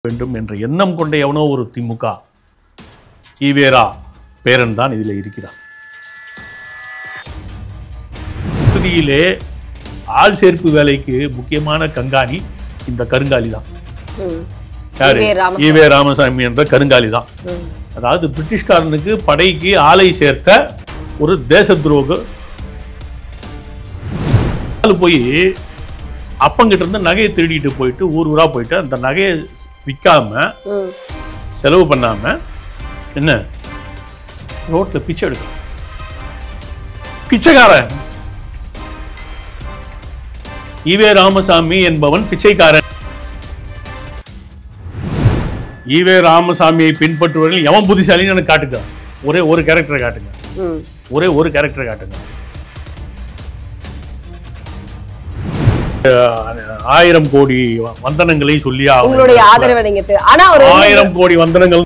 வேண்டும் என்ற எண்ணம் கொண்ட எவனோ ஒரு திமுக ஈவேரா பேரன் தான் இதில் இருக்கிறார். பகுதியிலே ஆள் சேர்ப்பு வேலைக்கு முக்கியமான கண்காணி இந்த கருங்காலி தான். ஈவே ராமசாமி என்ற கருங்காலி தான். அதாவது பிரிட்டிஷ்காரனுக்கு படைக்கு ஆளை சேர்த்த ஒரு தேச துரோக போய் அப்பங்கிட்ட இருந்து நகையை திருடிட்டு போயிட்டு ஊர் ஊரா போயிட்டு அந்த நகையை விற்காம செலவு பண்ணாம என்ன ரோட்ல பிச்சை எடுக்க பிச்சைக்காரன் ஈவே ராமசாமி என்பவன் பிச்சைக்காரன். ஈவே ராமசாமியை பின்பற்றுவர்கள் எவன் புத்திசாலின்னு எனக்கு காட்டுங்க. ஒரே ஒரு கேரக்டரை காட்டுங்க. ஒரே ஒரு கேரக்டரை காட்டுங்க. 1000 கோடி வந்தனங்களை சொல்லி உங்களுடைய ஆதரவை நீங்க ஆனா ஒரு 1000 கோடி வந்தனங்கள்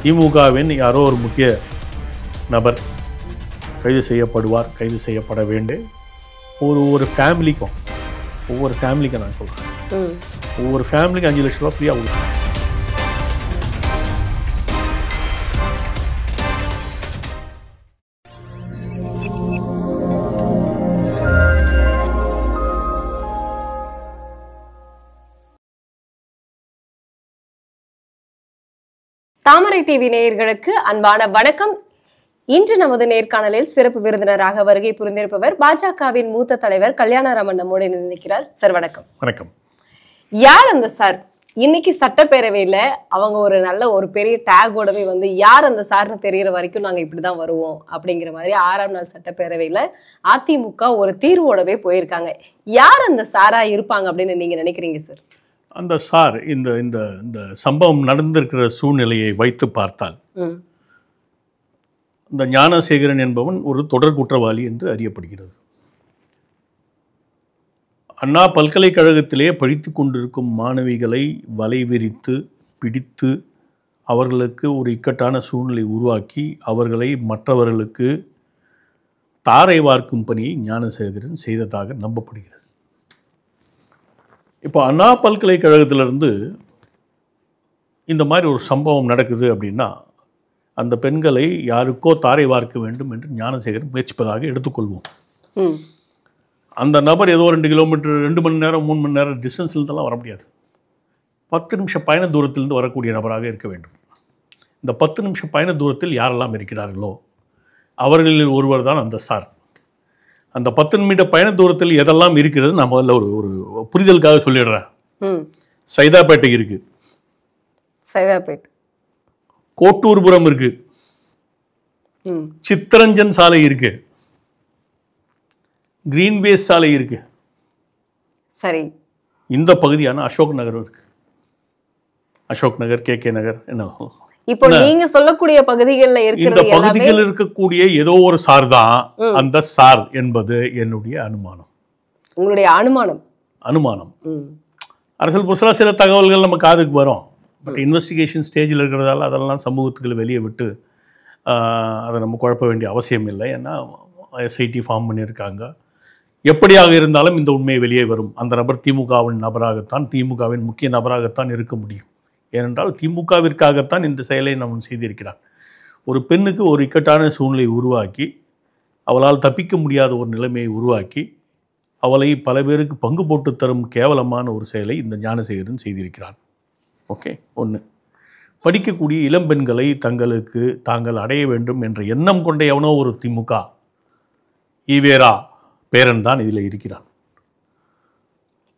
திமுகவின் யாரோ ஒரு முக்கிய நபர் கைது செய்யப்படுவார், கைது செய்யப்பட வேண்டும். ஒவ்வொரு ஃபேமிலிக்கும் நான் சொல்றேன், ஒவ்வொரு ஃபேமிலிக்கும் 5 லட்சம் ரூபாய் ஃப்ரீயா கொடுக்கும். தாமரை டிவி நேயர்களுக்கு அன்பான வணக்கம். இன்று நமது நேர்காணலில் சிறப்பு விருந்தினராக வருகை புரிந்திருப்பவர் பாஜகவின் மூத்த தலைவர் கல்யாணராமன் நம்மோடு நினைக்கிறார். சார் வணக்கம். வணக்கம். யார் அந்த சார்? இன்னைக்கு சட்டப்பேரவையில அவங்க ஒரு பெரிய டேகோடவே யார் அந்த சார்னு தெரியற வரைக்கும் நாங்க இப்படிதான் வருவோம் அப்படிங்கிற மாதிரி 6ஆம் நாள் சட்டப்பேரவையில அதிமுக ஒரு தீர்வோடவே போயிருக்காங்க. யார் அந்த சாரா இருப்பாங்க அப்படின்னு நீங்க நினைக்கிறீங்க சார்? அந்த சார் இந்த இந்த இந்த சம்பவம் நடந்திருக்கிற சூழ்நிலையை வைத்து பார்த்தால் இந்த ஞானசேகரன் என்பவன் ஒரு தொடர் குற்றவாளி என்று அறியப்படுகிறது. அண்ணா பல்கலைக்கழகத்திலே படித்து கொண்டிருக்கும் மாணவிகளை வலை விரித்து பிடித்து அவர்களுக்கு ஒரு இக்கட்டான சூழ்நிலை உருவாக்கி அவர்களை மற்றவர்களுக்கு தாரை வார்க்கும் பணியை ஞானசேகரன் செய்ததாக நம்பப்படுகிறது. இப்போ அண்ணா பல்கலைக்கழகத்திலிருந்து இந்த மாதிரி ஒரு சம்பவம் நடக்குது அப்படின்னா அந்த பெண்களை யாருக்கோ தாரை வார்க்க வேண்டும் என்று ஞானசேகரன் முயற்சிப்பதாக எடுத்துக்கொள்வோம். அந்த நபர் ஏதோ 2 கிலோமீட்டர் 2 மணி நேரம் 3 மணி நேரம் டிஸ்டன்ஸ்லேருந்துலாம் வர முடியாது. 10 நிமிஷம் பயண தூரத்திலிருந்து வரக்கூடிய நபராக இருக்க வேண்டும். இந்த 10 நிமிஷம் பயண தூரத்தில் யாரெல்லாம் இருக்கிறார்களோ அவர்களில் ஒருவர் தான் அந்த சார். அந்த 10 நிமிட பயண தூரத்தில் எதெல்லாம் இருக்கிறது நான் முதல்ல ஒரு புரிதலுக்காக சொல்லிடுறேன். சைதாப்பேட்டை இருக்கு, சைதாப்பேட்டை, கோட்டூர்புரம் இருக்கு, சித்தரஞ்சன் சாலை இருக்கு, கிரீன்வேஸ் சாலை இருக்கு, சரி, இந்த பகுதியான அசோக் நகர் இருக்கு. அசோக் நகர், கே நகர், என்ன இப்போ நீங்க சொல்லக்கூடிய பகுதிகளில் இருக்கிறது இந்த பகுதிகளில் இருக்கக்கூடிய ஏதோ ஒரு சார் தான் அந்த சார் என்பது என்னுடைய அனுமானம். உங்களுடைய அனுமானம் அரசியல் புதுசா சில தகவல்கள் நம்ம காதுக்கு வரும். பட் இன்வெஸ்டிகேஷன் ஸ்டேஜில் இருக்கிறதால அதெல்லாம் சமூகத்துக்கு வெளியே விட்டு அதை நம்ம குழப்ப வேண்டிய அவசியம் இல்லை. ஏன்னா எஸ்ஐடி ஃபார்ம் பண்ணியிருக்காங்க. எப்படியாக இருந்தாலும் இந்த உண்மை வெளியே வரும். அந்த நபர் திமுகவின் முக்கிய நபராகத்தான் இருக்க முடியும். ஏனென்றால் திமுகவிற்காகத்தான் இந்த செயலை நாம் செய்திருக்கிறார். ஒரு பெண்ணுக்கு ஒரு இக்கட்டான சூழ்நிலை உருவாக்கி அவளால் தப்பிக்க முடியாத ஒரு நிலைமையை உருவாக்கி அவளை பல பேருக்கு பங்கு போட்டு தரும் கேவலமான ஒரு செயலை இந்த ஞானசேகரன் செய்திருக்கிறான். ஓகே, ஒன்று. படிக்கக்கூடிய இளம்பெண்களை தாங்கள் அடைய வேண்டும் என்ற எண்ணம் கொண்ட எவனோ ஒரு திமுக ஈவேரா பேரன் தான் இதில் இருக்கிறான்.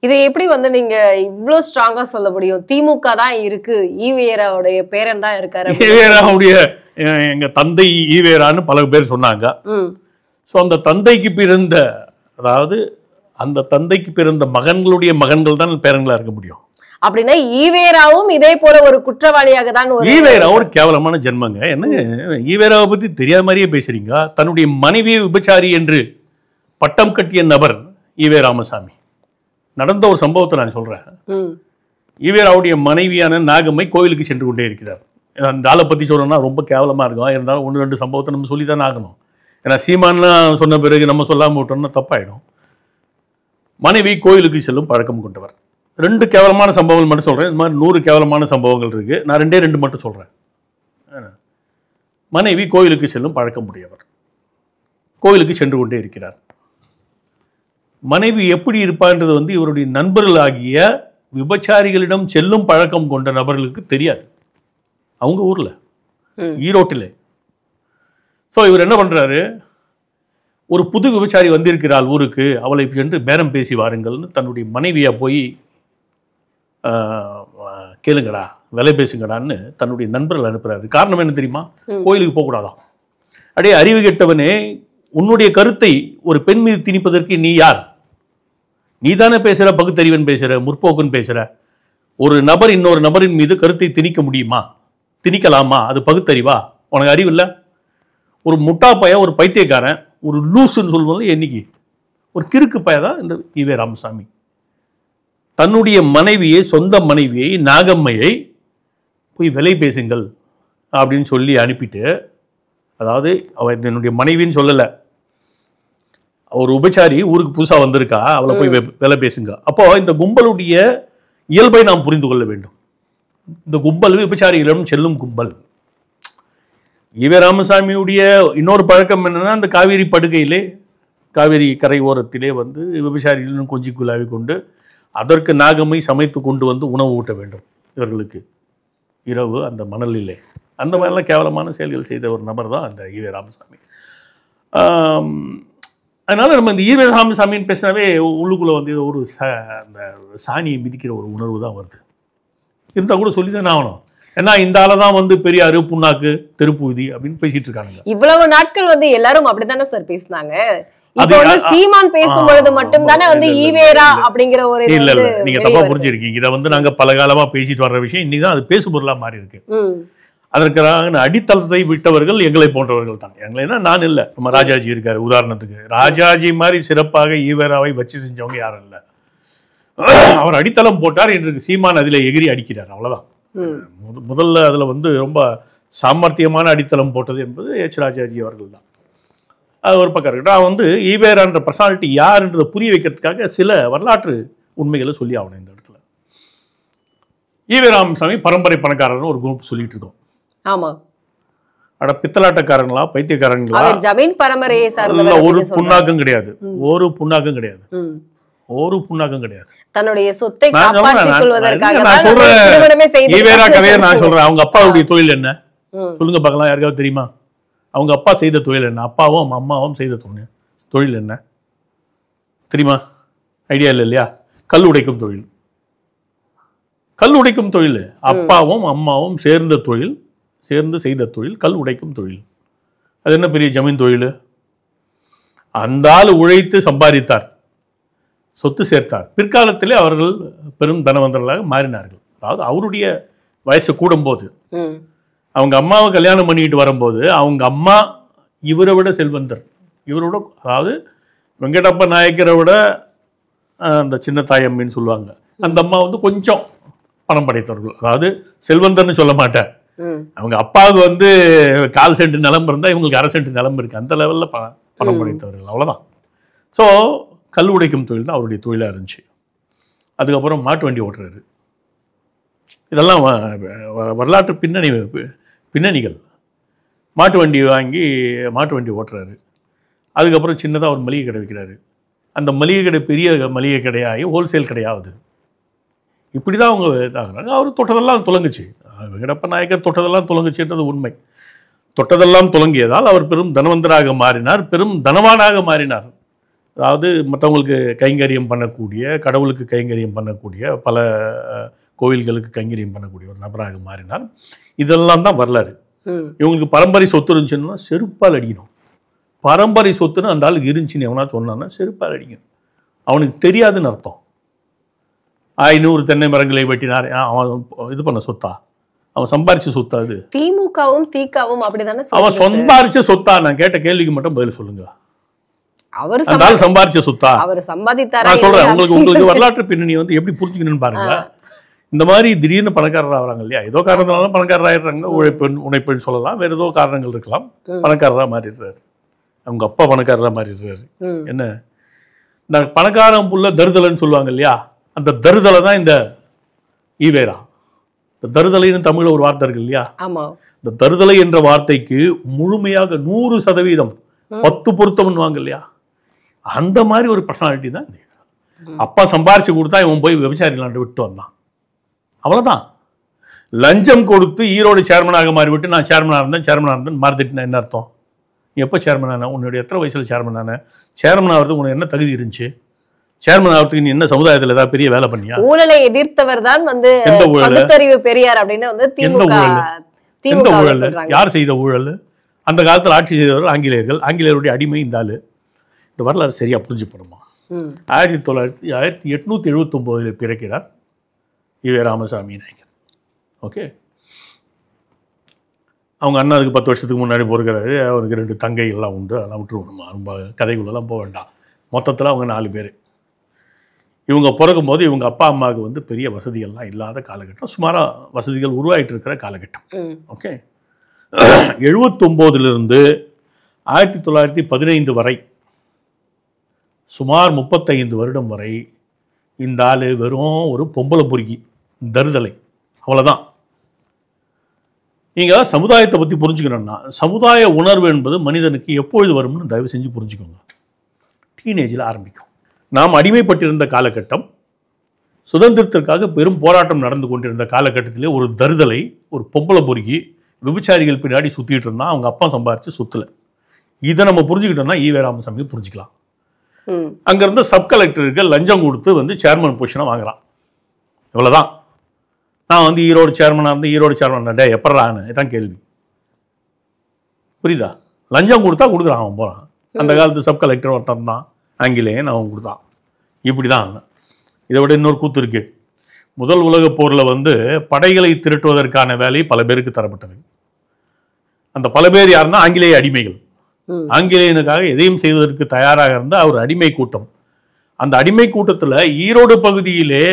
இதை எப்படி நீங்க இவ்வளவு ஸ்ட்ராங்கா சொல்ல முடியும்? திமுக தான் இருக்கு, ஈவேராவுடைய பேரன் தான் இருக்காரு. ஈவேராவுடைய எங்க தந்தை ஈவேரான்னு பல பேர் சொன்னாங்க. ஸோ அந்த தந்தைக்கு பிறந்த மகன்களுடைய மகன்கள் தான் பேரன்களா இருக்க முடியும். அப்படின்னா ஈவேராவும் இதே போல ஒரு குற்றவாளியாக தான். ஈவேரா ஒரு கேவலமான ஜென்மங்க. என்னங்க ஈவேராவை பத்தி தெரியாத மாதிரியே பேசுறீங்க. தன்னுடைய மனைவியை விபச்சாரி என்று பட்டம் கட்டிய நபர் ஈவே ராமசாமி. நடந்த ஒரு சம்பவத்தை நான் சொல்றேன். ஈவேராவுடைய மனைவியான நாகம்மை கோவிலுக்கு சென்று கொண்டே இருக்கிறார். அந்த ஆளை பத்தி சொல்லணும்னா ரொம்ப கேவலமா இருக்கும். இருந்தாலும் 1-2 சம்பவத்தை நம்ம சொல்லிதான் ஆகணும். ஏன்னா சீமான்லாம் சொன்ன பிறகு நம்ம சொல்லாம விட்டோம்னா தப்பாயிடும். மனைவி கோயிலுக்கு செல்லும் பழக்கம் கொண்டவர். 2 கேவலமான சம்பவங்கள் மட்டும் சொல்கிறேன். இந்த மாதிரி 100 கேவலமான சம்பவங்கள் இருக்குது. நான் 2 மட்டும் சொல்கிறேன். மனைவி கோயிலுக்கு செல்லும் பழக்கம் உடையவர், கோயிலுக்கு சென்று கொண்டே இருக்கிறார். மனைவி எப்படி இருப்பான்றது வந்து இவருடைய நண்பர்களாகிய விபச்சாரிகளிடம் செல்லும் பழக்கம் கொண்ட நபர்களுக்கு தெரியாது, அவங்க ஊரில், ஈரோட்டில். ஸோ இவர் என்ன பண்ணுறாரு, ஒரு புது விபச்சாரி வந்திருக்கிறாள் ஊருக்கு, அவளை சென்று பேரம் பேசி வாருங்கள்னு தன்னுடைய மனைவியை போய் கேளுங்கடா, விலை பேசுங்கடான்னு தன்னுடைய நண்பர்கள் அனுப்புறாரு. காரணம் என்ன தெரியுமா? கோயிலுக்கு போகக்கூடாதான். அடே அறிவு கெட்டவனே, உன்னுடைய கருத்தை ஒரு பெண் மீது திணிப்பதற்கு நீ யார்? நீ தானே பேசுகிற, பகுத்தறிவன் பேசுகிற, முற்போக்குன்னு பேசுகிற. ஒரு நபர் இன்னொரு நபரின் மீது கருத்தை திணிக்க முடியுமா? திணிக்கலாமா? அது பகுத்தறிவா? உனக்கு அறிவு இல்லை? ஒரு முட்டா பையன், ஒரு பைத்தியக்காரன், ஒரு லூசுன்னு சொல்லுவது என்னைக்கு? ஒரு கிறுக்கு பையன் தான் இந்த ஈவே ராமசாமி. தன்னுடைய மனைவியை, சொந்த மனைவியை, நாகம்மையை போய் விலை பேசுங்கள் அப்படின்னு சொல்லி அனுப்பிட்டு, அதாவது அவ என்னுடைய மனைவின்னு சொல்லலை, ஒரு உபச்சாரி ஊருக்கு புதுசாக வந்திருக்கா, அவளை போய் விலை பேசுங்க. அப்போ இந்த கும்பலுடைய இயல்பை நாம் புரிந்து கொள்ள வேண்டும். இந்த கும்பல் விபச்சாரிகளிடம் செல்லும் கும்பல். ஈவே ராமசாமியுடைய இன்னொரு பழக்கம் என்னன்னா, அந்த காவேரி படுகையிலே, காவேரி கரை ஓரத்திலே வந்து விபச்சாரிகளும் கொஞ்சி குழாவி கொண்டு அதற்கு நாகம்மை சமைத்து கொண்டு வந்து உணவு ஊட்ட வேண்டும் இவர்களுக்கு இரவு அந்த மணலிலே. அந்த மாதிரிலாம் கேவலமான செயல்கள் செய்த ஒரு நபர் தான் அந்த ஈவே ராமசாமி. அதனால நம்ம இந்த ஈவே ராமசாமின்னு பேசினாவே உள்ளுக்குள்ளே வந்து ஒரு அந்த சாணியை மிதிக்கிற ஒரு உணர்வு தான் வருது. இருந்தால் கூட சொல்லி தானே ஆகணும். ஏன்னா இந்த ஆளை தான் வந்து பெரியாரு, புண்ணாக்கு, தெருப்புழுதி அப்படின்னு பேசிட்டு இருக்காங்க. இவ்வளவு நாட்கள் வந்து எல்லாரும் அப்படித்தானே சார் பேசினாங்க. இப்போ வந்து சீமான் பேசும்பொழுது மட்டும் தானே வந்து ஈவேரா அப்படிங்கிற ஒரு இல்ல நீங்க தப்பா புரிஞ்சிருக்கீங்க. இதை வந்து நாங்க பல காலமா பேசிட்டு வர்ற விஷயம் இன்னைக்குதான் அது பேசு பொருளா மாறி இருக்கு. அதற்கான அடித்தளத்தை விட்டவர்கள் எங்களை போன்றவர்கள் தான். எங்களைன்னா நான் இல்லை, நம்ம ராஜாஜி இருக்காரு உதாரணத்துக்கு. ராஜாஜி மாதிரி சிறப்பாக ஈவேராவை வச்சு செஞ்சவங்க யாரும் இல்லை. அவர் அடித்தளம் போட்டார், இன்றைக்கு சீமான் அதில் எகிரி அடிக்கிறார், அவ்வளவுதான். முதல்ல அதுல வந்து ரொம்ப சாமர்த்தியமான அடித்தளம் போட்டது என்பது எச் ராஜாஜி அவர்கள் தான். அது ஒரு பக்கம் இருக்கட்டும். அவன் வந்து ஈவேரான்ற பர்சனாலிட்டி யாருன்றதை புரிய வைக்கிறதுக்காக சில வரலாற்று உண்மைகளை சொல்லி ஆகணும் இந்த இடத்துல. ஈவே ராமசாமி பரம்பரை பணக்காரர்னு ஒரு குரூப் சொல்லிட்டு இருக்கோம். ஆமா, அட பித்தலாட்டக்காரங்களா, பைத்தியக்காரங்களா? ஜமீன் பரம்பரையை சார்ந்த ஒரு புண்ணாக்கம் கிடையாது, ஒரு புண்ணாக்கம் கிடையாது, ஒரு புண்ணாக்கம் கிடையாது. தன்னுடைய சொத்தை காப்பாற்றிக் கொள்வதற்காக நான் சொல்றேன். ஈவேரா கதையை நான் சொல்றேன். அவங்க அப்பாவுடைய தொழில் என்ன சொல்லுங்க பார்க்கலாம், யாருக்காவது தெரியுமா? அவங்க அப்பா செய்த தொழில் என்ன? அப்பாவும் அம்மாவும் செய்த தொழில் என்ன தெரியுமா? ஐடியா இல்லை இல்லையா? கல் உடைக்கும் தொழில். கல் உடைக்கும் தொழில் அப்பாவும் அம்மாவும் சேர்ந்த தொழில், சேர்ந்து செய்த தொழில் கல் உடைக்கும் தொழில். அது என்ன பெரிய ஜமீன் தொழில்? அந்த ஆள் உழைத்து சம்பாதித்தார், சொத்து சேர்த்தார். பிற்காலத்திலே அவர்கள் பெரும் தனவந்தர்களாக மாறினார்கள். அதாவது அவருடைய வயசு கூடும்போது, அவங்க அம்மாவை கல்யாணம் பண்ணிக்கிட்டு வரும்போது அவங்க அம்மா இவரை விட செல்வந்தர், இவரோட, அதாவது வெங்கடப்ப நாயக்கரை விட அந்த சின்ன தாயம்மின்னு சொல்லுவாங்க. அந்த அம்மா வந்து கொஞ்சம் பணம் படைத்தவர்கள், அதாவது செல்வந்தர்னு சொல்ல மாட்டேன். அவங்க அப்பாவுக்கு வந்து 1/4 சென்ட் நிலம் இருந்தால் இவங்களுக்கு 1/2 சென்ட் நிலம் இருக்கு, அந்த லெவலில் பணம் படைத்தவர்கள், அவ்வளோதான். ஸோ கல் உடைக்கும் தொழில் தான் அவருடைய தொழிலாக இருந்துச்சு. அதுக்கப்புறம் மாட்டு வண்டி ஓட்டுறாரு. இதெல்லாம் வரலாற்று பின்னணிகள். மாட்டு வண்டி வாங்கி மாட்டு வண்டி ஓட்டுறாரு. அதுக்கப்புறம் சின்னதாக ஒரு மளிகை கடை வைக்கிறாரு. அந்த மளிகை கடை பெரிய மளிகை கடையாகி ஹோல்சேல் கடையாகுது. இப்படி தான் அவங்க இதாகிறாங்க. அவர் தொட்டதெல்லாம் துலங்குச்சு. வெங்கடப்ப நாயக்கர் தொட்டதெல்லாம் துலங்குச்சுன்றது உண்மை. தொட்டதெல்லாம் துலங்கியதால் அவர் பெரும் தனவந்தராக மாறினார், பெரும் தனவானாக மாறினார். அதாவது மற்றவங்களுக்கு கைங்கரியம் பண்ணக்கூடிய, கடவுளுக்கு கைங்கரியம் பண்ணக்கூடிய, பல கோவில்களுக்கு கைங்கரியம் பண்ணக்கூடிய ஒரு நபராக மாறினார். இதெல்லாம் தான் வரலாறு. இவங்களுக்கு பரம்பரை சொத்து இருந்துச்சுன்னா செருப்பால் அடிக்கணும். பரம்பரை சொத்துன்னு அந்த ஆளுக்கு இருந்துச்சுன்னு எவனா சொன்னான்னா செருப்பால் அடிக்கணும். அவனுக்கு தெரியாதுன்னு அர்த்தம். 500 தென்னை மரங்களை வெட்டினார், அவன் இது பண்ண சொத்தா? அவன் சம்பாரிச்ச சொத்தா? அது திமுகவும் திகாவும் அப்படிதானே. அவன் சம்பாரிச்ச சொத்தா? நான் கேட்ட கேள்விக்கு மட்டும் பதில் சொல்லுங்க. அவர் சம்பாரிச்ச சொத்தா? அவர் சம்பாதித்தாரா? நான் சொல்றேன், உங்களுக்கு வரலாற்று பின்னணி வந்து எப்படி புரிஞ்சுக்கணும்னு பாருங்க. இந்த மாதிரி திடீர்னு பணக்காரர் ஆகிறாங்க இல்லையா, ஏதோ காரணத்தினால பணக்காரர் ஆயிடுறாங்க. உழைப்பெண் சொல்லலாம், வேற ஏதோ காரணங்கள் இருக்கலாம். பணக்காரராக மாறிடுறாரு. அவங்க அப்பா பணக்காரராக மாறிடுறாரு. என்ன, இந்த பணக்காரன் புள்ள தருதலன்னு சொல்லுவாங்க இல்லையா, அந்த தருதலை தான் இந்த ஈவேரா. இந்த தருதலைன்னு தமிழில் ஒரு வார்த்தை இருக்கு இல்லையா? ஆமா. இந்த தருதலை என்ற வார்த்தைக்கு முழுமையாக 100% 10 பொருத்தம்னுவாங்க இல்லையா? அந்த மாதிரி ஒரு பர்சனாலிட்டி தான். அப்பா சம்பாரிச்சு கொடுத்தா இவன் போய் விபச்சாரிகளாண்ட விட்டு வந்தான். அவ்வளோதான். லஞ்சம் கொடுத்து ஈரோடு சேர்மனாக மாறிவிட்டு நான் சேர்மனாக இருந்தேன் மாறிட்டுனா என்ன அர்த்தம்? எப்போ சேர்மன் ஆன? உன்னுடைய எத்தனை வயசில் சேர்மன் ஆன? சேர்மன் ஆகிறதுக்கு உனக்கு என்ன தகுதி இருந்துச்சு? சேர்மன் ஆகிறதுக்கு நீ என்ன சமுதாயத்தில் ஏதாவது பெரிய வேலை பண்ணியா? ஊழலை எதிர்த்தவர் தான் வந்து பகுத்தறிவு பெரியார் அப்படின்னு வந்து எந்த ஊழல்? யார் செய்த ஊழல்? அந்த காலத்தில் ஆட்சி செய்தவர்கள் ஆங்கிலேயர்கள். ஆங்கிலேயருடைய அடிமை இந்த ஆளு. இந்த வரலாறு சரியா புரிஞ்சுப்படுமா? 1879 பிறக்கிறார் ஈவே ராமசாமி நாயக்கர். ஓகே, அவங்க அண்ணா அதுக்கு 10 வருஷத்துக்கு முன்னாடி பிறக்கிறாரு. அவருக்கு 2 தங்கைகள்லாம் உண்டு. அதெல்லாம் விட்டுருவோம், ரொம்ப கதைக்குள்ளெல்லாம் போக வேண்டாம். மொத்தத்தில் அவங்க 4 பேர். இவங்க பிறக்கும் போது இவங்க அப்பா அம்மாவுக்கு வந்து பெரிய வசதிகள்லாம் இல்லாத காலகட்டம், சுமாராக வசதிகள் உருவாகிட்டு இருக்கிற காலகட்டம். ஓகே, 79 1915 வரை, சுமார் 35 வருடம் வரை இந்த ஆள் வெறும் ஒரு பொம்பளை பொறுக்கி, தருதலை, அவ்வளோதான். நீங்கள் சமுதாயத்தை பற்றி புரிஞ்சுக்கணும்னா, சமுதாய உணர்வு என்பது மனிதனுக்கு எப்பொழுது வரும்னு தயவு செஞ்சு புரிஞ்சுக்கோங்க. டீனேஜில் ஆரம்பிக்கும். நாம் அடிமைப்பட்டிருந்த காலகட்டம், சுதந்திரத்திற்காக பெரும் போராட்டம் நடந்து கொண்டிருந்த காலகட்டத்திலே ஒரு தருதலை, ஒரு பொம்பளை பொறுக்கி விபச்சாரிகள் பின்னாடி சுற்றிட்டு இருந்தான். அவங்க அப்பா சம்பாரிச்சு சுத்தல. இதை நம்ம புரிஞ்சுக்கிட்டோம்னா ஈவே ராமசாமி புரிஞ்சுக்கலாம். அங்கிருந்து சப் கலெக்டருக்கு லஞ்சம் கொடுத்து வந்து சேர்மன் பொசிஷனை வாங்குறான். இவ்வளோதான். நான் வந்து ஈரோடு சேர்மனாக இருந்து ஈரோடு சேர்மன் எப்பட்றான்னு இதான் கேள்வி. புரியுதா? லஞ்சம் கொடுத்தா கொடுக்குறான், அவன் போகிறான். அந்த காலத்து சப் கலெக்டர் ஒருத்தன் தான் ஆங்கிலேயன், அவன் கொடுத்தான். இப்படி தான். இதை விட இன்னொரு கூத்து இருக்கு. முதல் உலகப் போரில் வந்து படைகளை திரட்டுவதற்கான வேலை பல பேருக்கு தரப்பட்டது. அந்த பல பேர் யாருன்னா ஆங்கிலேய அடிமைகள். ஆங்கிலேயனுக்காக எதையும் செய்வதற்கு தயாராக இருந்த ஒரு அடிமை கூட்டம். அந்த அடிமை கூட்டத்தில் ஈரோடு பகுதியிலே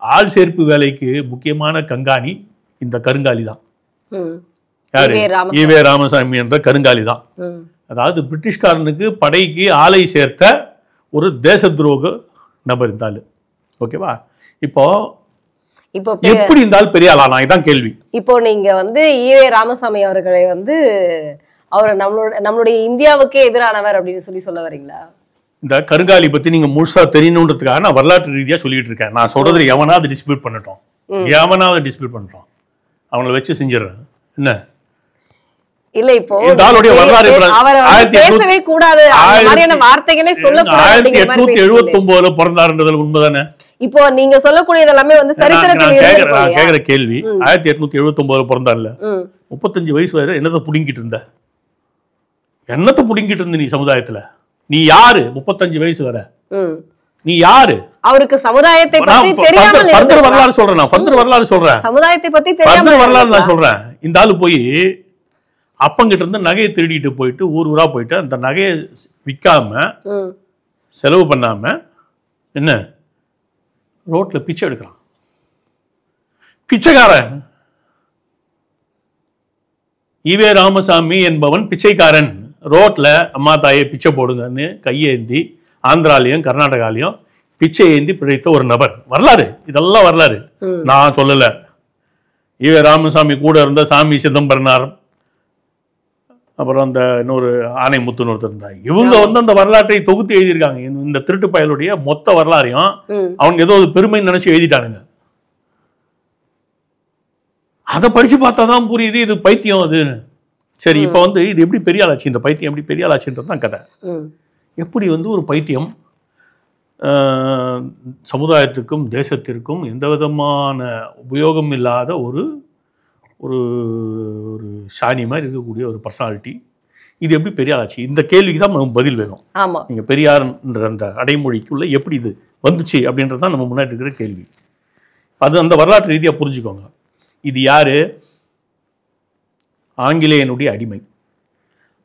ஆள் சேர்ப்பு வேலைக்கு முக்கியமான கண்காணி இந்த கருங்காலி தான். யாரு? ஈவே ராமசாமி என்ற கருங்காலி தான். அதாவது பிரிட்டிஷ்காரனுக்கு படைக்கு ஆளை சேர்த்த ஒரு தேச துரோக நபர் இருந்தாலும். ஓகேவா? இப்போ எப்படி இருந்தாலும் பெரிய ஆளா? இதான் கேள்வி. இப்போ நீங்க வந்து ஈவே ராமசாமி அவர்களை வந்து அவர் நம்மளுடைய இந்தியாவுக்கே எதிரானவர் அப்படின்னு சொல்ல வரீங்களா? இந்த கருங்காலி பத்தி நீங்க முழுசா தெரியணுன்றதுக்காக நான் வரலாற்று ரீதியா சொல்லிட்டு இருக்கேன். நான் சொல்றது எவனாவது டிஸ்பியூட் பண்ணட்டும், அவங்களை வச்சு செஞ்சிடறேன். என்ன இல்ல இப்போ வரலாறு பேசவே கூடாது, வார்த்தைகளே சொல்லக்கூடாது. 1879 பிறந்தாருன்றதுல உண்மைதானே? இப்போ நீங்க சொல்லக்கூடியது எல்லாமே வந்து சரித்திரத்தில் கேக்குற கேள்வி. 1879 பிறந்தாருல, 35 வயசு வரை என்னத்தை புடுங்கிட்டு இருந்த? நீ சமுதாயத்துல நீ யாரு? 35 வயசு வரை நீ யாரு? அவருக்கு சமுதாயத்தை பத்தி தெரியாமல் வரலாறு சொல்றேன். சமுதாயத்தை பத்தி வரலாறு நான் சொல்றேன். இந்த ஆளு போய் அப்பங்கிட்ட இருந்து நகையை திருடிட்டு போயிட்டு ஊரா போயிட்டு அந்த நகையை விற்காம செலவு பண்ணாம என்ன ரோட்ல பிச்சை எடுக்கிறான். பிச்சைக்காரன். ஈவே ராமசாமி என்பவன் பிச்சைக்காரன். ரோட்ல அம்மா தாயை பிச்சை போடுங்கன்னு கையேந்தி ஆந்திராலையும் கர்நாடகாலையும் பிச்சை ஏந்தி பிழைத்த ஒரு நபர். வரலாறு, இதெல்லாம் வரலாறு, நான் சொல்லல. ஈவே ராமசாமி கூட இருந்த சாமி சிதம்பரனார், அப்புறம் அந்த இன்னொரு ஆணைமுத்துன்னு ஒருத்தர் இருந்தாங்க. இவங்க வந்து அந்த வரலாற்றை தொகுத்து எழுதியிருக்காங்க. இந்த திருட்டு பயலுடைய மொத்த வரலாறையும் அவங்க ஏதோ பெருமை நினைச்சு எழுதிட்டானுங்க. அதை படிச்சு பார்த்தாதான் புரியுது இது பைத்தியம் அதுன்னு. சரி, இப்போ வந்து இது எப்படி பெரிய ஆளாச்சு, இந்த பைத்தியம் எப்படி பெரிய ஆளாச்சுன்றது தான் கதை. எப்படி வந்து ஒரு பைத்தியம் சமுதாயத்துக்கும் தேசத்திற்கும் எந்த விதமான உபயோகம் இல்லாத ஒரு ஒரு ஒரு சாணி மாதிரி இருக்கக்கூடிய ஒரு பர்சனாலிட்டி, இது எப்படி பெரிய ஆளாச்சு? இந்த கேள்விக்கு தான் நமக்கு பதில் வேணும். நீங்கள் பெரியார்ன்ற அந்த அடைமொழிக்குள்ளே எப்படி இது வந்துச்சு அப்படின்றது தான் நம்ம முன்னாடி இருக்கிற கேள்வி. அது அந்த வரலாற்று ரீதியாக புரிஞ்சுக்கோங்க. இது யாரு? ஆங்கிலேயனுடைய அடிமை.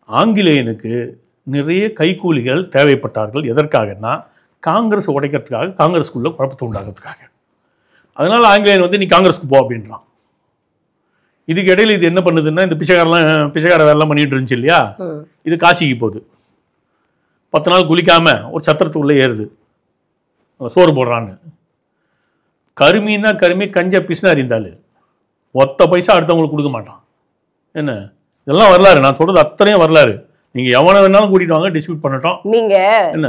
ஆங்கிலேயனுக்கு நிறைய கைக்கூலிகள் தேவைப்பட்டார்கள். எதற்காகனா காங்கிரஸ் உடைக்கிறதுக்காக, காங்கிரஸ்குள்ள குழப்பத்தை உண்டாகிறதுக்காக. அதனால ஆங்கிலேயன் வந்து நீ காங்கிரஸ்க்கு போ அப்படின்றான். இதுக்கு இடையில இது என்ன பண்ணுதுன்னா, இந்த பிச்சைக்கார வேலைலாம் பண்ணிட்டு இருந்துச்சு இல்லையா, இது காசிக்கு போகுது. 10 நாள் குளிக்காம ஒரு சத்திரத்துக்குள்ளே ஏறுது, சோறு போடுறான்னு. கருமின்னா கருமி, கஞ்ச பிசினாரி இருந்தாலும் ஒத்த பைசா அடுத்தவங்களுக்கு கொடுக்க மாட்டான். என்ன இதெல்லாம் வரலாறு, நான் சொல்றது அத்தனையும் வரலாறு. நீங்க எவனை வேணாலும் கூட்டிட்டு வாங்க, டிஸ்பியூட் பண்ணட்டும்.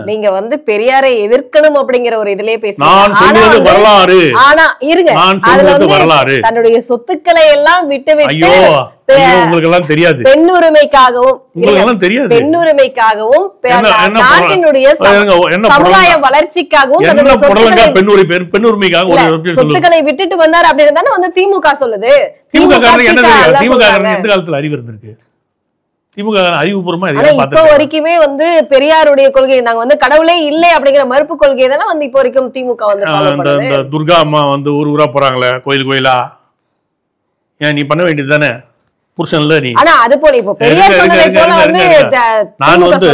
நீங்க வந்து பெரியாரை எதிர்க்கணும் அப்படிங்கிற ஒரு இதுலயே பேசுறீங்க. நான் சொல்றது வரலாறு. ஆனா இருங்க, நான் சொல்றது வரலாறு. தன்னுடைய சொத்துக்களை எல்லாம் விட்டு ஐயோ உங்களுக்கு எல்லாம் தெரியாது. பெண்ணுரிமைக்காகவும் உங்களுக்கு எல்லாம் தெரியாது. பெண்ணுரிமைக்காகவும் நாட்டினுடைய சமுதாய வளர்ச்சிக்காகவும் தன்னுடைய சொத்துக்களை விட்டுட்டு வந்தார் அப்படின்னு தானே வந்து திமுக சொல்லுது. திமுக எந்த காலத்துல அறிவு இருந்திருக்கு? திமுக அறிவுபூர்வமா இப்ப வரைக்குமே வந்து பெரியாருடைய கொள்கை, நாங்க வந்து கடவுளே இல்லை அப்படிங்கிற மறுப்பு கொள்கையை தானே வந்து இப்ப வரைக்கும் திமுக வந்து துர்கா அம்மா வந்து ஊரா போறாங்களே கோயில் கோயிலா, ஏன் நீ பண்ண வேண்டியது தானே புருஷன்ல நீ. ஆனா அது போல இப்போ பெரியார் சொன்னதை போல வந்து நான் வந்து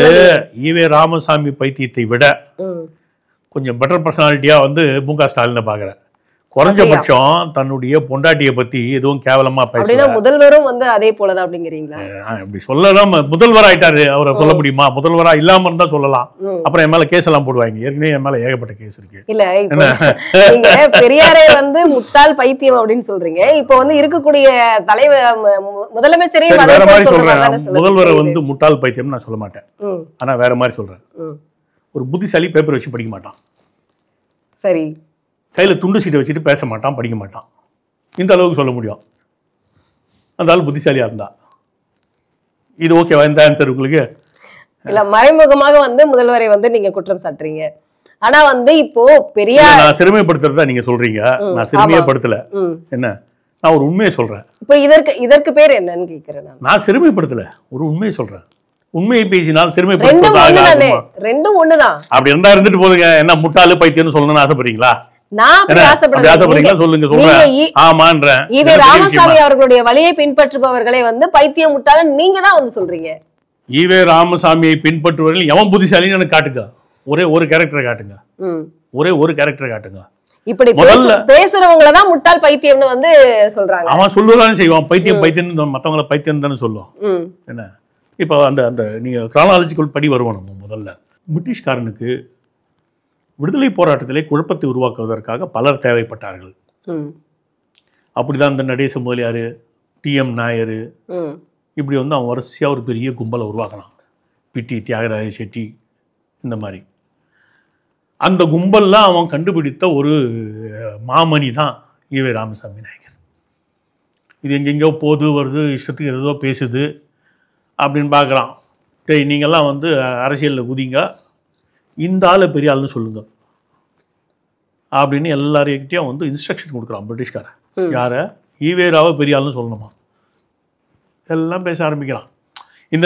ஈவே ராமசாமி பைத்தியத்தை விட கொஞ்சம் பெட்டர் பர்சனாலிட்டியா வந்து மு.க. ஸ்டாலினை பாக்குறேன். குறைஞ்சபட்சம் தன்னுடைய பொண்டாட்டியை பத்தி எதுவும் கேவலமா பேசல. முதல்வரும் வந்து அதே போலதான் அப்படிங்கிறீங்களா? அப்படி சொல்லலாம். முதல்வர் ஆயிட்டாரு, அவரை சொல்ல முடியுமா? முதல்வரா இல்லாம இருந்தா சொல்லலாம். அப்புறம் என் மேல கேஸ் எல்லாம் போடுவாங்க. ஏற்கனவே என் மேல ஏகப்பட்ட கேஸ் இருக்கு. இல்ல நீங்க பெரியாரை வந்து முட்டாள் பைத்தியம் அப்படின்னு சொல்றீங்க. இப்ப வந்து இருக்கக்கூடிய தலைவர் முதலமைச்சரையும் வேற மாதிரி சொல்றேன். முதல்வரை வந்து முட்டாள் பைத்தியம் நான் சொல்ல மாட்டேன். ஆனா வேற மாதிரி சொல்றேன். ஒரு புத்திசாலி பேப்பர் வச்சு படிக்க மாட்டான். சரி, கையில் துண்டு சீட்டை வச்சுட்டு பேச மாட்டான், படிக்க மாட்டான். இந்த அளவுக்கு சொல்ல முடியும். அந்த ஆள் புத்திசாலியா இருந்தா. இது ஓகேவா இந்த ஆன்சர் உங்களுக்கு? இல்ல மறைமுகமாக வந்து முதல்வரை வந்து நீங்க குற்றம் சாட்டுறீங்க. ஆனா வந்து இப்போ பெரியார் நான் சிறுமைப்படுத்துறதா நீங்க சொல்றீங்க. நான் சிறுமையப்படுத்தல. என்ன, நான் ஒரு உண்மையை சொல்றேன். இப்போ இதற்கு பேர் என்னன்னு கேக்குறேன். நான் சிறுமைப்படுத்தல, ஒரு உண்மையை சொல்றேன். உண்மையை பேசினால் சிறுமைப்படுத்துறது ரெண்டும் ஒண்ணுதான். அப்படி இருந்தா இருந்துட்டு போதுங்க. என்ன முட்டாளு பைத்தியம்னு சொல்லணும்னு ஆசைப்படுறீங்களா? ராமசாமி அவர்களுடைய வழியை பின்பற்றுபவர்களை வந்து பைத்தியம் முட்டாள நீங்க தான் வந்து சொல்றீங்க. ஈவே ராமசாமியை பின்பற்றுபவர்கள் எவன் புத்திசாலின்னு எனக்கு காட்டுங்க. ஒரே ஒரு கேரக்டரை காட்டுங்க. ஒரே ஒரு கேரக்டரை காட்டுங்க. இப்படி பேசுறவங்கள தான் முட்டாள் பைத்தியம்னு வந்து சொல்றாங்க. அவன் சொல்லுவான்னு செய்வான். பைத்தியம் பைத்தியம் மத்தவங்கள பைத்தியம் தானே சொல்லுவான். என்ன இப்போ அந்த நீங்க கிரானாலஜிக்கல் படி வருவோம். நம்ம முதல்ல பிரிட்டிஷ்காரனுக்கு விடுதலை போராட்டத்திலே குழப்பத்தை உருவாக்குவதற்காக பலர் தேவைப்பட்டார்கள். அப்படிதான் இந்த நடேச முதலியார், டி.எம். நாயர், இப்படி வந்து அவன் வரிசையா ஒரு பெரிய கும்பலை உருவாக்கலாம். பி.டி. தியாகராஜ செட்டி, இந்த மாதிரி அந்த கும்பல்லாம் அவன் கண்டுபிடித்த ஒரு மாமணி தான் ஈவே ராமசாமி நாயக்கர். இது எங்கெங்கோ போது வருது, இஷ்டத்துக்கு ஏதோ பேசுது அப்படின்னு பார்க்குறான். டேய் நீங்கள்லாம் வந்து அரசியலில் குதிங்க, இந்த ஆளை பெரிய ஆளுன்னு சொல்லுங்க அப்படின்னு எல்லாரையும் வந்து இன்ஸ்ட்ரக்ஷன் கொடுக்குறான் பிரிட்டிஷ்காரன். யார? ஈவேராவை பெரிய ஆளுன்னு சொல்லணுமா? எல்லாம் பேச ஆரம்பிக்கிறான்.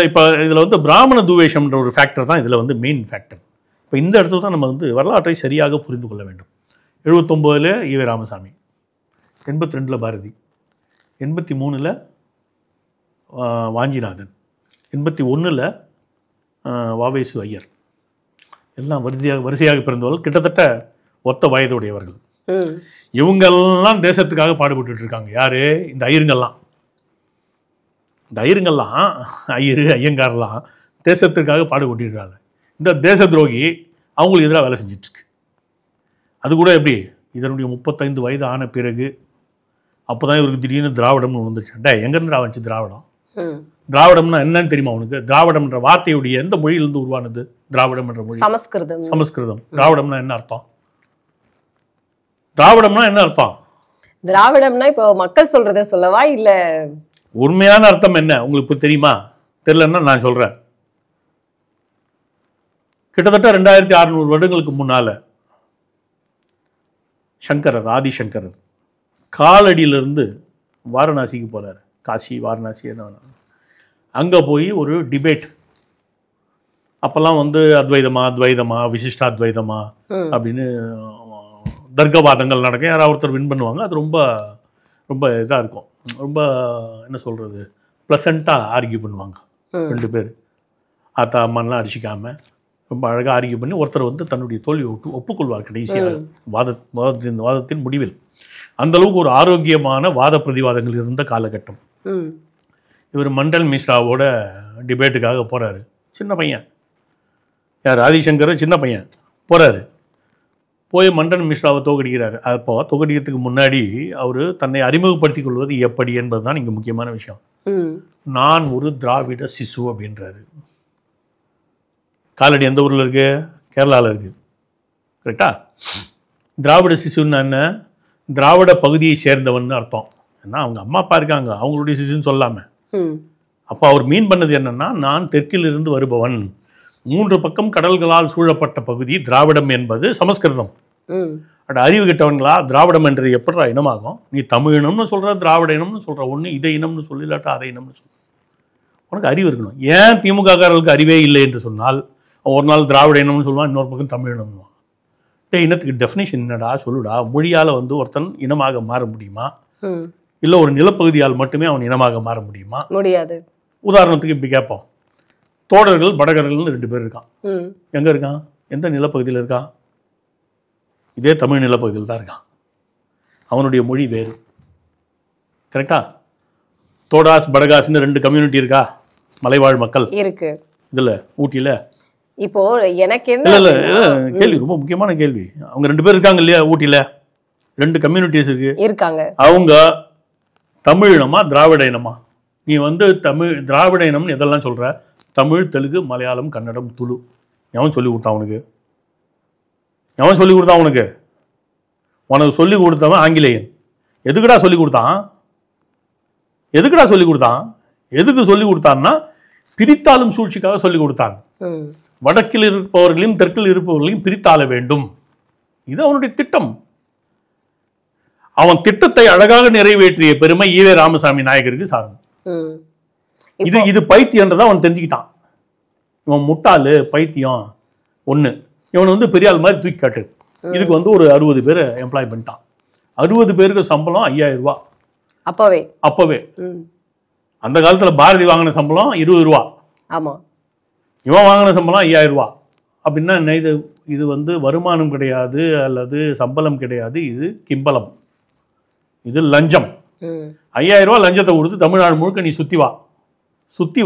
இப்போ இதில் வந்து பிராமண துவேஷம்ன்ற ஒரு ஃபேக்டர் தான் இதில் வந்து மெயின் ஃபேக்டர். இப்போ இந்த இடத்துல தான் நம்ம வந்து வரலாற்றை சரியாக புரிந்து கொள்ள வேண்டும். 79 ஈவே ராமசாமி, 82 பாரதி, 83 வாஞ்சிநாதன், 81 வாவேசு ஐயர், எல்லாம் வரிசையாக பிறந்தவர்கள், கிட்டத்தட்ட ஒத்த வயதுடையவர்கள். இவங்கெல்லாம் தேசத்துக்காக பாடுபட்டு இருக்காங்க. யாரு? இந்த ஐயருங்கெல்லாம். இந்த ஐயருங்கெல்லாம் ஐயங்காரெல்லாம் தேசத்திற்காக பாடுபட்டு இருக்காங்க. இந்த தேச துரோகி அவங்களுக்கு எதிராக வேலை செஞ்சிட்டு இருக்கு. அது கூட எப்படி? இதனுடைய 35 வயது ஆன பிறகு அப்போதான் இவருக்கு திடீர்னு திராவிடம்னு வந்துச்சு. எங்கேருந்து வந்துச்சு திராவிடம்? திராவிடம்னா என்னன்னு தெரியுமா உனக்கு? திராவிடம்ன்ற வார்த்தையுடைய எந்த மொழியிலிருந்து உருவானது? திராவிடம் என்ற மொழி சமஸ்கிருதம். திராவிடம்னா என்ன அர்த்தம்? திராவிடம்னா என்ன அர்த்தம்? திராவிடம்னா இப்போ மக்கள் சொல்றதை சொல்லவா, இல்ல உண்மையான அர்த்தம் என்ன உங்களுக்கு தெரியுமா? தெரியலன்னா நான் சொல்றேன். கிட்டத்தட்ட 2600 வருடங்களுக்கு முன்னால சங்கரர், ஆதிசங்கரர் காலடியிலிருந்து வாரணாசிக்கு போறாரு. காசி, வாரணாசி, என்ன அங்கே போய் ஒரு டிபேட். அப்போல்லாம் வந்து அத்வைதமா விசிஷ்டாத்வைதமா அப்படின்னு தர்க்கவாதங்கள் நடக்கும். யாராவது ஒருத்தர் வின் பண்ணுவாங்க. அது ரொம்ப ரொம்ப இதாக இருக்கும். ரொம்ப என்ன சொல்கிறது, ப்ளசண்ட்டாக ஆர்கியூ பண்ணுவாங்க 2 பேர். ஆத்தா அம்மாலாம் அடிச்சிக்காமல் ரொம்ப அழகாக ஆர்கியூ பண்ணி ஒருத்தர் வந்து தன்னுடைய தோல்வியை ஒப்புக்கொள்வார் கடைசியாக வாதத்தின் முடிவில். அந்தளவுக்கு ஒரு ஆரோக்கியமான வாத பிரதிவாதங்கள் இருந்த காலகட்டம். இவர் மண்டல் மிஸ்ராவோட டிபேட்டுக்காக போகிறாரு. சின்ன பையன், யார்? ஆதிசங்கர் சின்ன பையன் போகிறாரு. போய் மண்டன் மிஸ்ராவை தோக்கடிக்கிறாரு. அப்போ தோக்கடிக்கிறதுக்கு முன்னாடி அவர் தன்னை அறிமுகப்படுத்திக் கொள்வது எப்படி என்பதுதான் இங்கே முக்கியமான விஷயம். நான் ஒரு திராவிட சிசு அப்படின்றாரு. காலடி எந்த ஊரில் இருக்கு? கேரளாவில் இருக்கு. கரெக்டா? திராவிட சிசுன்னு என்ன? திராவிட பகுதியை சேர்ந்தவன் அர்த்தம். ஏன்னா அவங்க அம்மா அப்பா இருக்காங்க, அவங்களுடைய சிசுன்னு சொல்லாமல். அப்போ அவர் மீன் பண்ணது என்னன்னா, நான் தெற்கிலிருந்து வருபவன், 3 பக்கம் கடல்களால் சூழப்பட்ட பகுதி திராவிடம் என்பது சமஸ்கிருதம். அட அறிவு கிட்டவங்களா, திராவிடம் என்று எப்படா இனமாகும்? நீ தமிழ் இனம்னு சொல்ற, திராவிட இனம்னு சொல்ற, ஒன்று இதை இனம்னு சொல்லி, இல்லாட்டா அதை இனம்னு சொல்ல. உனக்கு அறிவு இருக்கணும். ஏன் திமுககாரர்களுக்கு அறிவே இல்லை என்று சொன்னால், ஒரு நாள் திராவிட இனம்னு சொல்லுவான், இன்னொரு பக்கம் தமிழ் இனம்னுவான். இனத்துக்கு டெஃபினேஷன் என்னடா சொல்லுடா. மொழியால் ஒருத்தன் இனமாக மாற முடியுமா? இல்லை ஒரு நிலப்பகுதியால் மட்டுமே அவன் இனமாக மாற முடியுமா? முடியாது. உதாரணத்துக்கு இப்படி கேட்போம். தோடர்கள் படகர்கள்னு 2 பேர் இருக்கான். எங்கே இருக்கான்? எந்த நிலப்பகுதியில் இருக்கான்? இதே தமிழ் நிலப்பகுதியில் தான் இருக்கான். அவனுடைய மொழி வேறு. கரெக்டா? தோடாஸ் படகாஸ்ன்னு 2 கம்யூனிட்டி இருக்கா? மலைவாழ் மக்கள் இருக்கு இதில், ஊட்டியில். இப்போ எனக்கு என்ன இல்லை கேள்வி, ரொம்ப முக்கியமான கேள்வி. அவங்க 2 பேர் இருக்காங்க இல்லையா ஊட்டியில்? 2 கம்யூனிட்டிஸ் இருக்காங்க. அவங்க தமிழ் இனமா திராவிட இனமா? நீ தமிழ் திராவிட இனம்னு எதெல்லாம் சொல்கிற? தமிழ், தெலுங்கு, மலையாளம், கன்னடம், துளு. எவன் சொல்லி கொடுத்தான் உனக்கு? எவன் சொல்லி கொடுத்தான் உனக்கு? உனக்கு சொல்லி கொடுத்தவன் ஆங்கிலேயன். எதுக்குடா சொல்லி கொடுத்தான்? எதுக்குடா சொல்லி கொடுத்தான்? எதுக்கு சொல்லி கொடுத்தான்னா, பிரித்தாளும் சூழ்ச்சிக்காக சொல்லி கொடுத்தான். வடக்கில் இருப்பவர்களையும் தெற்கில் இருப்பவர்களையும் பிரித்தாள வேண்டும். இது அவனுடைய திட்டம். அவன் திட்டத்தை அழகாக நிறைவேற்றிய பெருமை ஈவே ராமசாமி நாயக்கருக்கு சாரும். இது பைத்தியன்றதான் அவன் தெரிஞ்சுக்கிட்டான். இவன் முட்டாளு, பைத்தியம் ஒன்று. இவன் பெரியாள் மாதிரி தூக்கி காட்டு. இதுக்கு ஒரு 60 பேரை எம்ப்ளாய் பண்ணிட்டான். 60 பேருக்கு சம்பளம் 5000 ரூபா. அப்பவே அந்த காலத்தில் பாரதி வாங்கின சம்பளம் 20 ரூபா. ஆமாம். இவன் வாங்கின சம்பளம் 5000 ரூபா. அப்படின்னா என்ன? இது வருமானம் கிடையாது, அல்லது சம்பளம் கிடையாது. இது கிம்பளம், இது லஞ்சம். 5000 ரூபா லஞ்சத்தை கொடுத்து தமிழ்நாடு முழுக்க நீ சுற்றி வா. சுற்றி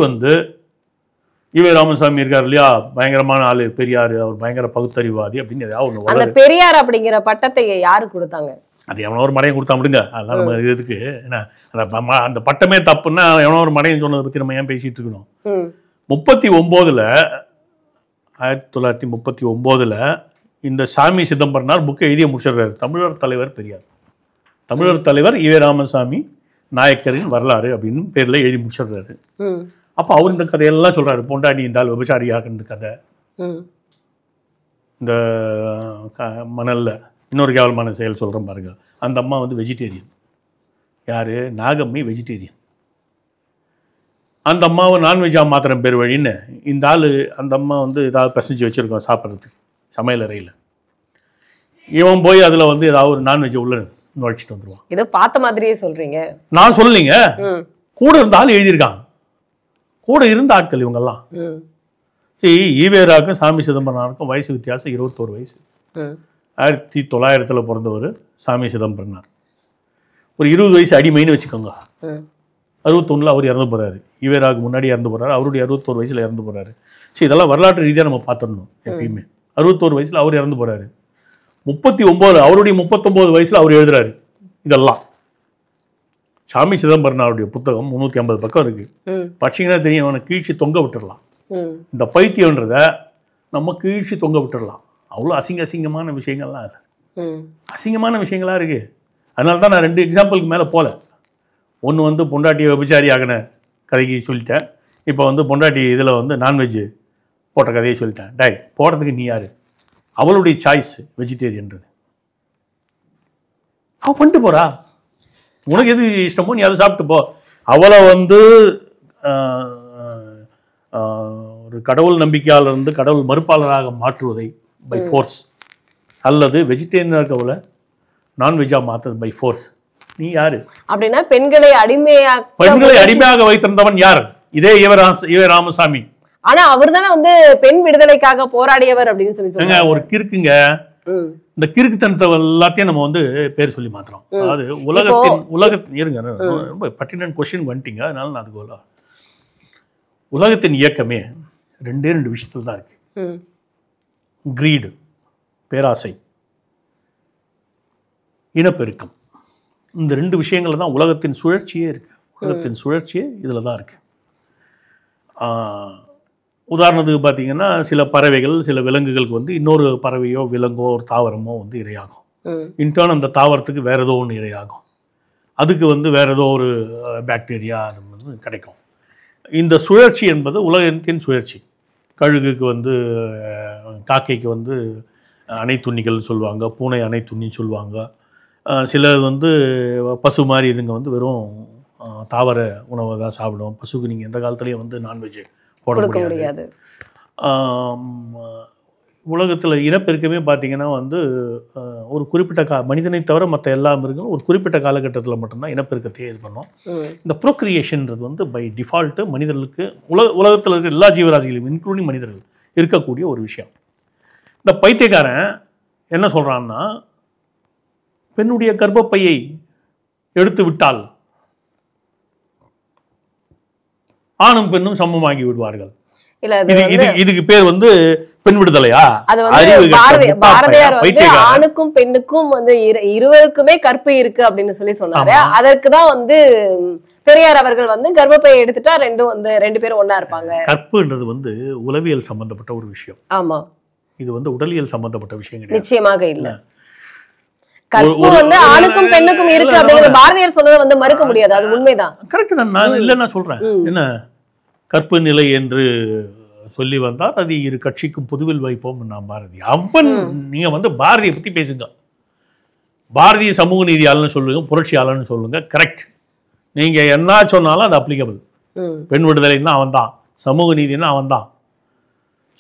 ஈவே ராமசாமி இருக்கார் இல்லையா, பயங்கரமான ஆளு, பெரியார், அவர் பயங்கர பகுத்தறிவாதி அப்படின்னு ஏதாவது ஒன்று. பெரியார் அப்படிங்கிற பட்டத்தை யாரு கொடுத்தாங்க? அது எவனோ ஒரு மடையை கொடுத்தா முடிங்க. அதெல்லாம் நம்ம இதுக்கு என்ன, அந்த பட்டமே தப்புன்னா எவனோ ஒரு மடையை சொன்னதை பற்றி நம்ம ஏன் பேசிட்டு இருக்கணும்? 1939 இந்த சாமி சிதம்பரனார் புக்கை எழுதிய முடிச்சிடுறாரு. தமிழர் தலைவர் பெரியார், தமிழர் தலைவர் ஈவே ராமசாமி நாயக்கரின் வரலாறு அப்படின்னு பேரில் எழுதி முடிச்சிடுறாரு. அப்போ அவர் இந்த கதையெல்லாம் சொல்கிறாரு. பொண்டாடி இருந்தால் விபச்சாரியாக கதை, இந்த மணலில் இன்னொரு கேவலமான செயல் சொல்கிறேன் பாருங்க. அந்த அம்மா வெஜிடேரியன். யார்? நாகம்மை வெஜிடேரியன். அந்த அம்மாவை நான்வெஜ்ஜாக மாத்திரம் பேர் வழின்னு இந்த ஆள், அந்த அம்மா ஏதாவது பிசைஞ்சு வச்சுருக்கோம் சாப்பிட்றதுக்கு சமையல் அறையில். இவன் போய் அதில் ஏதாவது ஒரு நான்வெஜ்ஜை உள்ள நுழைச்சிட்டு வந்துடுவான். ஏதோ பார்த்த மாதிரியே சொல்கிறீங்க. நான் சொல்லலைங்க, கூட இருந்த ஆள் எழுதியிருக்காங்க. கூட இருந்த ஆட்கள் இவங்கெல்லாம். சரி, ஈவேராவுக்கும் சாமி சிதம்பரனாருக்கும் வயசு வித்தியாசம் 21 வயசு. 1900 பிறந்தவர் சாமி சிதம்பரனார். ஒரு 20 வயசு அடிமைன்னு வச்சுக்கோங்க. 61 அவர் இறந்து போகிறாரு. ஈவேராவுக்கு முன்னாடி இறந்து போகிறாரு. அவருடைய 61 வயசில் இறந்து போகிறாரு. சரி, இதெல்லாம் வரலாற்று ரீதியாக நம்ம பார்த்துடணும். எப்பயுமே 61 வயசில் அவர் இறந்து போகிறாரு. 39 அவருடைய 39 வயசில் அவர் எழுதுறாரு. இதெல்லாம் சாமி சிதம்பரனாருடைய புத்தகம் 350 பக்கம் இருக்கு. படிச்சீங்கன்னா தெரியும். அவனை கீழ்ச்சி தொங்க விட்டுடலாம். இந்த பைத்தியன்றத நம்ம கீழ்ச்சி தொங்க விட்டுடலாம். அவ்வளோ அசிங்கமான விஷயங்கள்லாம் இல்லை. அசிங்கமான விஷயங்களாக இருக்குது. அதனால தான் நான் 2 எக்ஸாம்பிளுக்கு மேலே போகல. ஒன்று பொண்டாட்டியை விபச்சாரி ஆகின கதைக்கு சொல்லிட்டேன். இப்போ பொண்டாட்டி இதில் நான்வெஜ் போட்ட கதையை சொல்லிட்டேன். டை போடுறதுக்கு நீ யார்? அவளுடைய சாய்ஸ் வெஜிடேரியன்றது. அவள் பண்ணிட்டு போகிறா. உனக்கு எது இஷ்டமோ நீ அதை சாப்பிட்டு போ. அவளை ஒரு கடவுள் நம்பிக்கையாளர் கடவுள் மறுப்பாளராக மாற்றுவதை பை ஃபோர்ஸ், அல்லது வெஜிடேரியனாக இருக்கவளை நான்வெஜ்ஜாக மாற்றுறது பை ஃபோர்ஸ், நீ யாரு? அப்படின்னா பெண்களை அடிமையாக வைத்திருந்தவன் யார்? இதே ஈவே ராமசாமி. ஆனா அவர் தானே பெண் விடுதலைக்காக போராடியவர் அப்படின்னு சொல்லி ஒரு கிறுக்குங்க. இந்த கிறுக்குத்தனத்தை எல்லாத்தையும் நம்ம பேர் சொல்லி மாத்திரம். அதாவது உலகத்தின் இருங்க, ரொம்ப பர்டினன்ட் கொஸ்டின் வந்துட்டீங்க. அதனால நான் அதுக்கு உலகத்தின் இயக்கமே 2 விஷயத்துல தான் இருக்கு. கிரீடு, பேராசை. இனப்பெருக்கம். இந்த 2 விஷயங்கள் தான் உலகத்தின் சுழற்சியே இருக்குது. உலகத்தின் சுழற்சியே இதில் தான் இருக்குது. உதாரணத்துக்கு பார்த்தீங்கன்னா, சில பறவைகள், சில விலங்குகளுக்கு வந்து இன்னொரு பறவையோ விலங்கோ ஒரு தாவரமோ வந்து இரையாகும். இன்டர்ன் அந்த தாவரத்துக்கு வேறு ஏதோ ஒன்று இரையாகும். அதுக்கு வந்து வேறு ஏதோ ஒரு பாக்டீரியா அது வந்து கிடைக்கும். இந்த சுழற்சி என்பது உலகத்தின் சுழற்சி. கழுகுக்கு வந்து காக்கைக்கு வந்து அணைத்துண்ணிகள் சொல்லுவாங்க, பூனை அணைத்துண்ணி சொல்லுவாங்க. சிலர் வந்து பசு மாதிரி இதுங்க வந்து வெறும் தாவர உணவை தான் சாப்பிடும். பசுக்கு நீங்கள் எந்த காலத்துலேயும் வந்து நான்வெஜ் போட முடியாது. உலகத்தில் இனப்பெருக்கமே பார்த்தீங்கன்னா வந்து ஒரு குறிப்பிட்ட மனிதனை தவிர மற்ற எல்லா மிருகங்களும் ஒரு குறிப்பிட்ட காலகட்டத்தில் மட்டும்தான் இனப்பெருக்கத்தையே இது பண்ணோம். இந்த ப்ரோக்ரியேஷன்றது வந்து பை டிஃபால்ட்டு மனிதர்களுக்கு உலகத்தில் இருக்கிற எல்லா ஜீவராசிகளையும் இன்க்ளூடிங் மனிதர்கள் இருக்கக்கூடிய ஒரு விஷயம். இந்த பைத்தியக்காரன் என்ன சொல்கிறான்னா, பெண்ணுடைய கர்ப்பப்பையை எடுத்து விட்டால் ஆணும் பெண்ணும் சமமாகி விடுவார்கள். இதுக்கு பேர் வந்து பெண் விடுதலையா? அது வந்து பாரதியார் வந்து ஆணுக்கும் பெண்ணுக்கும் வந்து இருவருக்குமே கற்பு இருக்கு அப்படின்னு சொல்லி சொன்னாரு. அதற்குதான் வந்து பெரியார் அவர்கள் வந்து கர்ப்பப்பையை எடுத்துட்டா ரெண்டு பேரும் ஒன்னா இருப்பாங்க. கற்புன்றது வந்து உளவியல் சம்பந்தப்பட்ட ஒரு விஷயம். ஆமா, இது வந்து உடலியல் சம்பந்தப்பட்ட விஷயம் கிடையாது. நிச்சயமாக இல்ல. கற்பு வந்து ஆணுக்கும் பெண்ணுக்கும் இருக்கு அப்படிங்கிறது பாரதியார் சொன்னதை வந்து மறுக்க முடியாது. அது உண்மைதான். கரெக்ட் தான். நான் இல்ல நான் சொல்றேன். என்ன கற்பு நிலை என்று சொல்லி வந்தால் அது இரு கட்சிக்கும் பொதுவில் வைப்போம். நான் பாரதி அவன் நீங்க வந்து பாரதியை பத்தி பேசுங்க. பாரதிய சமூக நீதியாளர்னு சொல்லுங்க, புரட்சியாளர்னு சொல்லுங்க, கரெக்ட். நீங்க என்ன சொன்னாலும் அது அப்ளிகபிள். பெண் விடுதலைன்னா அவன் தான், சமூக நீதினா அவன் தான்.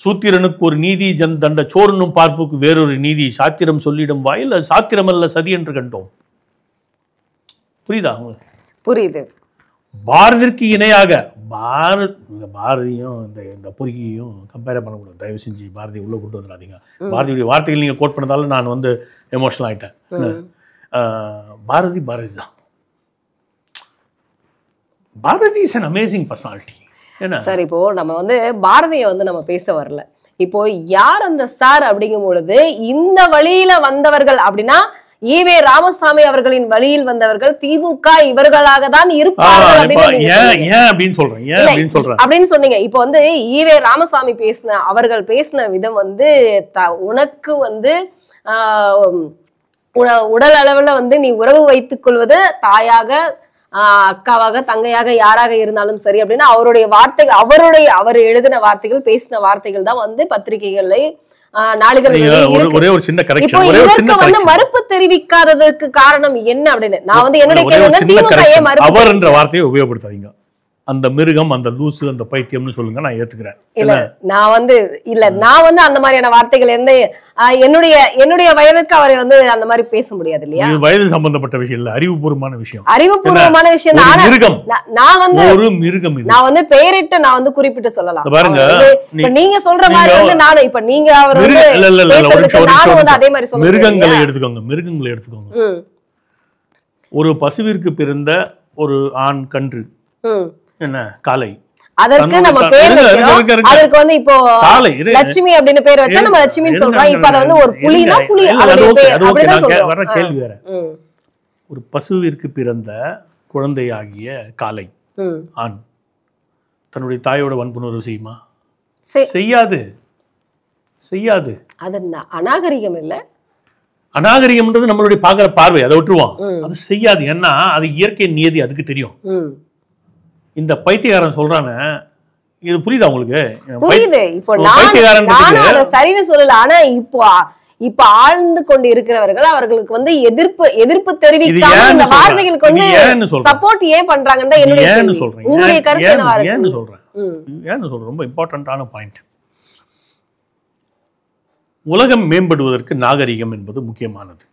சூத்திரனுக்கு ஒரு நீதி தண்ட சோறுனும் பார்ப்புக்கு வேறொரு நீதி சாத்திரம் சொல்லிடும் வாயில் அது சாத்திரமல்ல சதி என்று கண்டோம். புரியுதா உங்களுக்கு? புரியுது. பாரதிற்கு இணையாக பாரதியும் இந்த பொறுக்கியும் கம்பேர் பண்ணக்கூடாது. தயவு செஞ்சு பாரதி உள்ள கொண்டு வந்துடாதீங்க. பாரதியுடைய வார்த்தைகள் நீங்க கோட் பண்ணதால நான் வந்து எமோஷனல் ஆயிட்டேன். பாரதி தான். Bharathi is an amazing personality. Sir, இப்போ நம்ம வந்து பாரதியை வந்து நம்ம பேச வரல. இப்போ யார் அந்த சார் அப்படிங்கும் பொழுது இந்த வழியில வந்தவர்கள் அப்படின்னா ஈவே ராமசாமி அவர்களின் வழியில் வந்தவர்கள் திமுக இவர்களாக தான் இருப்பார்கள் அப்படின்னு சொன்னீங்க. இப்போ வந்து ஈவே ராமசாமி அவர்கள் பேசின விதம் வந்து உனக்கு வந்து உடல் அளவுல வந்து நீ உறவு வைத்துக் கொள்வது தாயாக, அக்காவாக, தங்கையாக, யாராக இருந்தாலும் சரி அப்படின்னு அவருடைய வார்த்தைகள், அவர் எழுதின வார்த்தைகள், பேசின வார்த்தைகள் தான் வந்து பத்திரிகைகளை மறுப்பு தெரிவிக்காததற்கு காரணம் என்ன அப்படின்னு நான் வந்து என்னுடைய கேள்வி வார்த்தையை உபயோகப்படுத்தாதீங்க. அந்த மிருகம், அந்த லூசு, அந்த பைத்தியம்னு சொல்லுங்க, நான் ஏத்துக்கிறேன். இல்ல நான் வந்து அந்த மாதிரியான வார்த்தைகள் என்னுடைய வயதுக்கு அவரை வந்து அந்த மாதிரி பேச முடியாது இல்லையா? வயது சம்பந்தப்பட்ட விஷயம் இல்ல, அறிவுபூர்வமான விஷயம். அறிவுபூர்வமான விஷயம். நான் வந்து ஒரு மிருகம், நான் வந்து பெயரிட்டு நான் வந்து குறிப்பிட்டு சொல்லலாம். பாருங்க, நீங்க சொல்ற மாதிரி வந்து நானும் இப்ப நீங்க அவர் வந்து நானும் வந்து அதே மாதிரி சொல்றேன். மிருகங்களை எடுத்துக்கோங்க. ஒரு பசுவிற்கு பிறந்த ஒரு ஆண் கன்று என்ன காலை, அதற்கு நம்ம பேர் வைக்கிறோம். அதற்கு வந்து இப்போ லட்சுமி அப்படின்னு பேர் வச்சா நம்ம லட்சுமின்னு சொல்றோம். இப்ப அத வந்து ஒரு புலினா புலி அதோட பேர் அப்படிதான் சொல்றோம். வர கேள்வி வேற. ஒரு பசுவிற்கு பிறந்த குழந்தையாகிய காலை ஆண் தன்னுடைய தாயோட வன்புணர்வு செய்யுமா? செய்யாது. அது அநாகரிகம் இல்ல. அநாகரிகம்ன்றது நம்மளுடைய பாக்குற பார்வை, அதை விட்டுருவோம். அது செய்யாது. ஏன்னா அது இயற்கை நியதி, அதுக்கு தெரியும். இந்த பைத்தியக்காரன் சொல்றானே, இது புரியுதா உங்களுக்கு? புரியுது. இப்போ நானும் அதை சரின்னு சொல்லல. ஆனா இப்ப ஆழ்ந்து கொண்டு இருக்கிறவர்கள் அவர்களுக்கு வந்து எதிர்ப்பு தெரிவிக்காம இந்த வார்த்தைகளுக்கு வந்து சப்போர்ட் ஏன் பண்றாங்கன்னு என்னுடைய கேள்வி. உங்களுடைய கருத்து என்னவா இருக்கு? ஏன்னு சொல்றேன். ரொம்ப இம்பார்ட்டன்டான பாயிண்ட். உலகம் மேம்படுவதற்கு நாகரிகம் என்பது முக்கியமானது.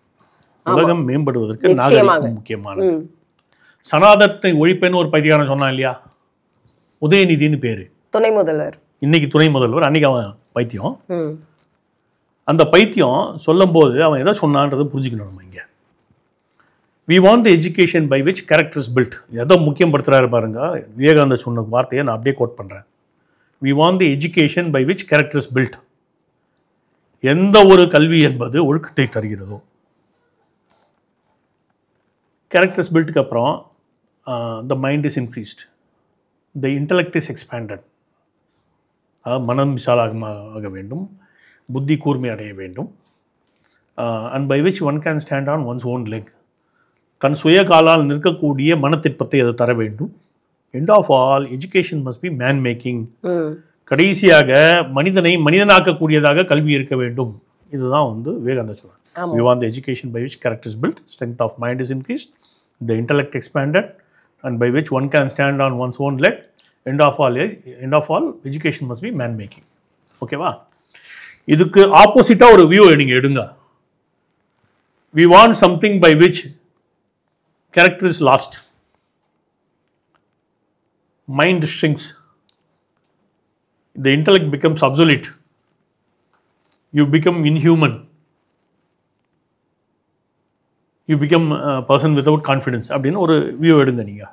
உலகம் மேம்படுவதற்கு நாகரிகம் முக்கியமானது. சனாதனத்தை ஒழிப்பேன்னு ஒரு பைத்தியக்காரன் சொன்னான் இல்லையா? உதயநிதினு பேரு, துணை முதல்வர், இன்னைக்கு துணை முதல்வர். அன்னைக்கு அவன் பைத்தியம். அந்த பைத்தியம் சொல்லும் போது அவன் எதை சொன்னான்றது புரிஞ்சுக்கணும். நம்ம இங்க we want the education by which character is built. எதை முக்கியப்படுத்துறாரு பாருங்க. விவேகானந்தர் சொன்ன வார்த்தையை நான் அப்படியே கோட் பண்றேன். we want the education by which character is built. எந்த ஒரு கல்வி என்பது ஒழுக்கத்தை தருகிறதோ, கேரக்டர்ஸ் பில்ட்டுக்கு அப்புறம் the mind is increased, the intellect is expanded. மனம் விசாலாக வேண்டும், புத்தி கூர்மை அடைய வேண்டும். And by which one can stand on one's own leg. தன் சுய காலால் நிற்கக்கூடிய மனத்திற்பத்தை அது தர வேண்டும். End of all education must be man making. கடைசியாக மனிதனை மனிதனாக்கக்கூடியதாக கல்வி இருக்க வேண்டும். இதுதான் வந்து விவேகானந்தர் சொல்றார். We want the education by which character is built, strength of mind is increased, the intellect expanded, and by which one can stand on one's own leg. End of all, education must be man making. ஓகேவா? இதுக்கு ஆப்போசிட்டா ஒரு view நீங்க எடுங்க. We want something by which character is lost, mind shrinks, the intellect becomes obsolete, you become inhuman, you become a person without confidence அப்படின்னு ஒரு view எடுங்க. நீங்கள்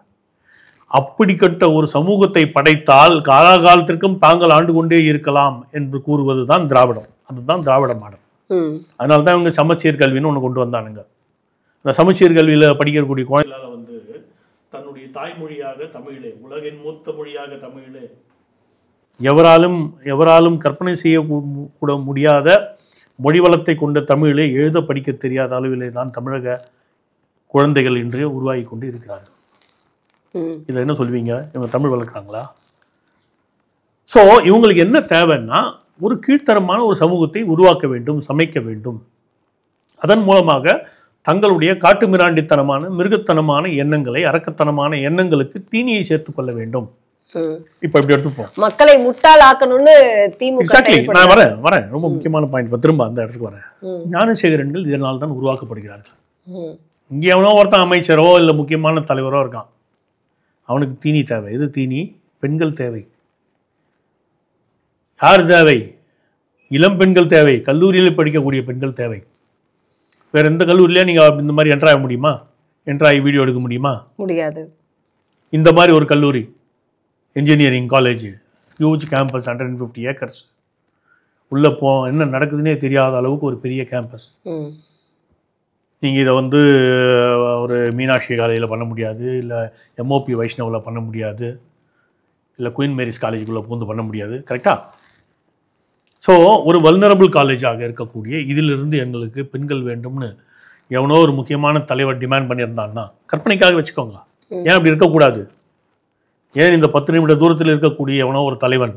அப்படிப்பட்ட ஒரு சமூகத்தை படைத்தால் காலாகாலத்திற்கும் தாங்கள் ஆண்டு கொண்டே இருக்கலாம் என்று கூறுவது தான் திராவிடம். அதுதான் திராவிட மாடல். அதனால தான் இவங்க சமச்சீர் கல்வின்னு ஒன்று கொண்டு வந்தானுங்க. இந்த சமச்சீர் கல்வியில் படிக்கக்கூடிய குழந்தைகளால் வந்து தன்னுடைய தாய்மொழியாக தமிழே, உலகின் மூத்த மொழியாக தமிழே, எவராலும் கற்பனை செய்யக்கூட முடியாத மொழி வளத்தை கொண்ட தமிழை எழுத படிக்க தெரியாத அளவிலே தான் தமிழக குழந்தைகள் இன்று உருவாகி கொண்டு இருக்கிறார்கள். இதை என்ன சொல்வீங்க? இவங்க தமிழ் வளர்க்குறாங்களா? ஸோ இவங்களுக்கு என்ன தேவைன்னா ஒரு கீழ்த்தரமான ஒரு சமூகத்தை உருவாக்க வேண்டும், சமைக்க வேண்டும். அதன் மூலமாக தங்களுடைய காட்டு மிராண்டித்தனமான மிருகத்தனமான எண்ணங்களை, அரக்கத்தனமான எண்ணங்களுக்கு தீனியை சேர்த்துக் கொள்ள வேண்டும். இப்ப இப்படி எடுத்துப்போம். மக்களை முட்டாளாக்கணும்னு திமுக. நான் வரேன் ரொம்ப முக்கியமான பாயிண்ட். திரும்ப அந்த இடத்துக்கு வரேன். ஞானசேகரன்கள் இதனால் தான் உருவாக்கப்படுகிறார்கள். இங்கே எவனோ ஒருத்தன் அமைச்சரோ இல்லை முக்கியமான தலைவரோ இருக்கான், அவனுக்கு தீனி தேவை. எது தீனி? பெண்கள் தேவை. யார் தேவை? இளம் பெண்கள் தேவை. கல்லூரியில் படிக்கக்கூடிய பெண்கள் தேவை. வேற எந்த கல்லூரியிலே நீங்க இந்த மாதிரி என்ட்ராக முடியுமா? என்ட்ராகி வீடியோ எடுக்க முடியுமா? முடியாது. இந்த மாதிரி ஒரு கல்லூரி, engineering college, huge campus, 150 acres, உள்ளே என்ன நடக்குதுன்னே தெரியாத அளவுக்கு ஒரு பெரிய கேம்பஸ். நீங்கள் இதை வந்து ஒரு மீனாட்சி காலேஜில் பண்ண முடியாது, இல்லை எம்ஓபி வைஷ்ணவில் பண்ண முடியாது, இல்லை குயின் மேரிஸ் காலேஜுக்குள்ளே பூந்து பண்ண முடியாது. கரெக்டாக? ஸோ ஒரு வல்னரபிள் காலேஜாக இருக்கக்கூடிய இதிலிருந்து எங்களுக்கு பெண்கள் வேண்டும்னு எவனோ ஒரு முக்கியமான தலைவர் டிமாண்ட் பண்ணியிருந்தான்னா கற்பனைக்காக வச்சுக்கோங்க. ஏன் அப்படி இருக்கக்கூடாது? ஏன் இந்த 10 நிமிட தூரத்தில் இருக்கக்கூடிய எவனோ ஒரு தலைவன்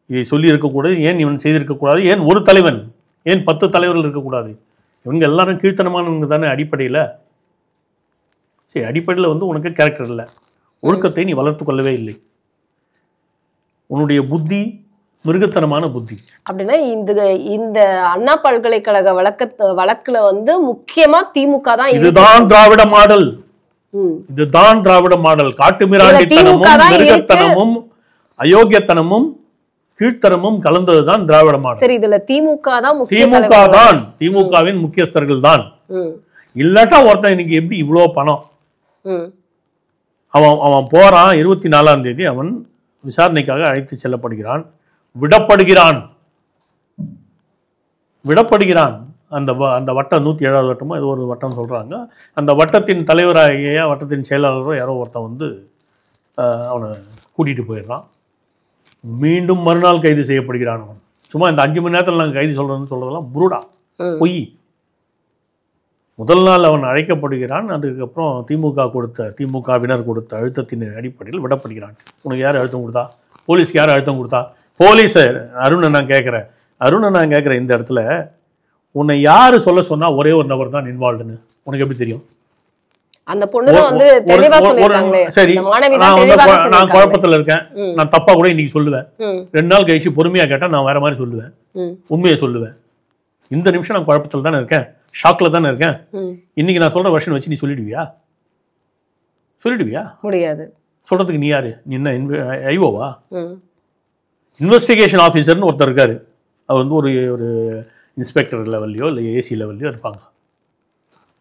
இதை சொல்லி இருக்கக்கூடாது? ஏன் இவன் செய்திருக்கக்கூடாது? ஏன் ஒரு தலைவன், ஏன் 10 தலைவர்கள் இருக்கக்கூடாது? இவங்க எல்லாரும் கீழ்த்தனமானவங்க தானே அடிப்படையில். சரி, அடிப்படையில் வந்து உனக்கு கேரக்டர் இல்லை, ஒழுக்கத்தை நீ வளர்த்து கொள்ளவே இல்லை, உன்னுடைய புத்தி மிருகத்தனமான புத்தி. அப்படின்னா இந்த அண்ணா பல்கலைக்கழக வழக்குல வந்து முக்கியமா திமுக தான். இதுதான் திராவிட மாடல். இதுதான் திராவிட மாடல். காட்டு மிராண்டித்தனமும் மிருகத்தனமும் அயோக்கியத்தனமும் கீழ்த்தனமும் கலந்ததுதான் திராவிட மாடல். சரி, இதுல திமுகவின் முக்கியஸ்தர்கள் தான். இல்லாட்டா ஒருத்தன் இன்னைக்கு எப்படி இவ்வளோ பணம்? அவன் போறான், 24ஆம் தேதி அவன் விசாரணைக்காக அழைத்து செல்லப்படுகிறான், விடப்படுகிறான். அந்த வட்டம் 107வது வட்டமோ ஏதோ ஒரு வட்டம் சொல்கிறாங்க. அந்த வட்டத்தின் தலைவராகிய வட்டத்தின் செயலாளரோ யாரோ ஒருத்தன் வந்து அவனை கூட்டிகிட்டு போயிடுறான். மீண்டும் மறுநாள் கைது செய்யப்படுகிறான் அவன். சும்மா இந்த 5 மணி நேரத்தில் நாங்கள் கைது சொல்கிறதெல்லாம் புருடா, பொய். முதல் நாள் அவன் அழைக்கப்படுகிறான். அதுக்கப்புறம் திமுகவினர் கொடுத்த அழுத்தத்தின் அடிப்படையில் விடப்படுகிறான். உனக்கு யார் அழுத்தம் கொடுத்தா? போலீஸ்க்கு யார் அழுத்தம் கொடுத்தா? போலீஸ். அருணை நான் கேட்குறேன் இந்த இடத்துல உன்னை யாரு சொல்ல சொன்னா ஒரே ஒரு நபர் தான் இன்வால்வ்டுன்னு உனக்கு எப்படி தெரியும்? அந்த பொண்ணு வந்து தெளிவா சொல்லிருக்காங்களே. சரி, நான் குழப்பத்துல இருக்கேன், நான் தப்பா கூட இன்னைக்கு சொல்லுவேன். 2 நாள் கழிச்சு பொறுமையா கேட்டா நான் வேற மாதிரி சொல்லுவேன், உண்மையை சொல்லுவேன். இந்த நிமிஷம் நான் குழப்பத்துல தானே இருக்கேன், ஷாக்ல தானே இருக்கேன். இன்னைக்கு நான் சொல்ற வெர்ஷன் வச்சு நீ சொல்லிடுவியா? முடியாது. சொல்றதுக்கு நீ யாரு? நீ என்ன ஐஓவா? இன்வெஸ்டிகேஷன் ஆஃபீஸர்னு ஒருத்தர் இருக்காரு. அவர் வந்து ஒரு இன்ஸ்பெக்டர் லெவல்லையோ இல்லை ஏசி லெவல்லையோ இருப்பாங்க.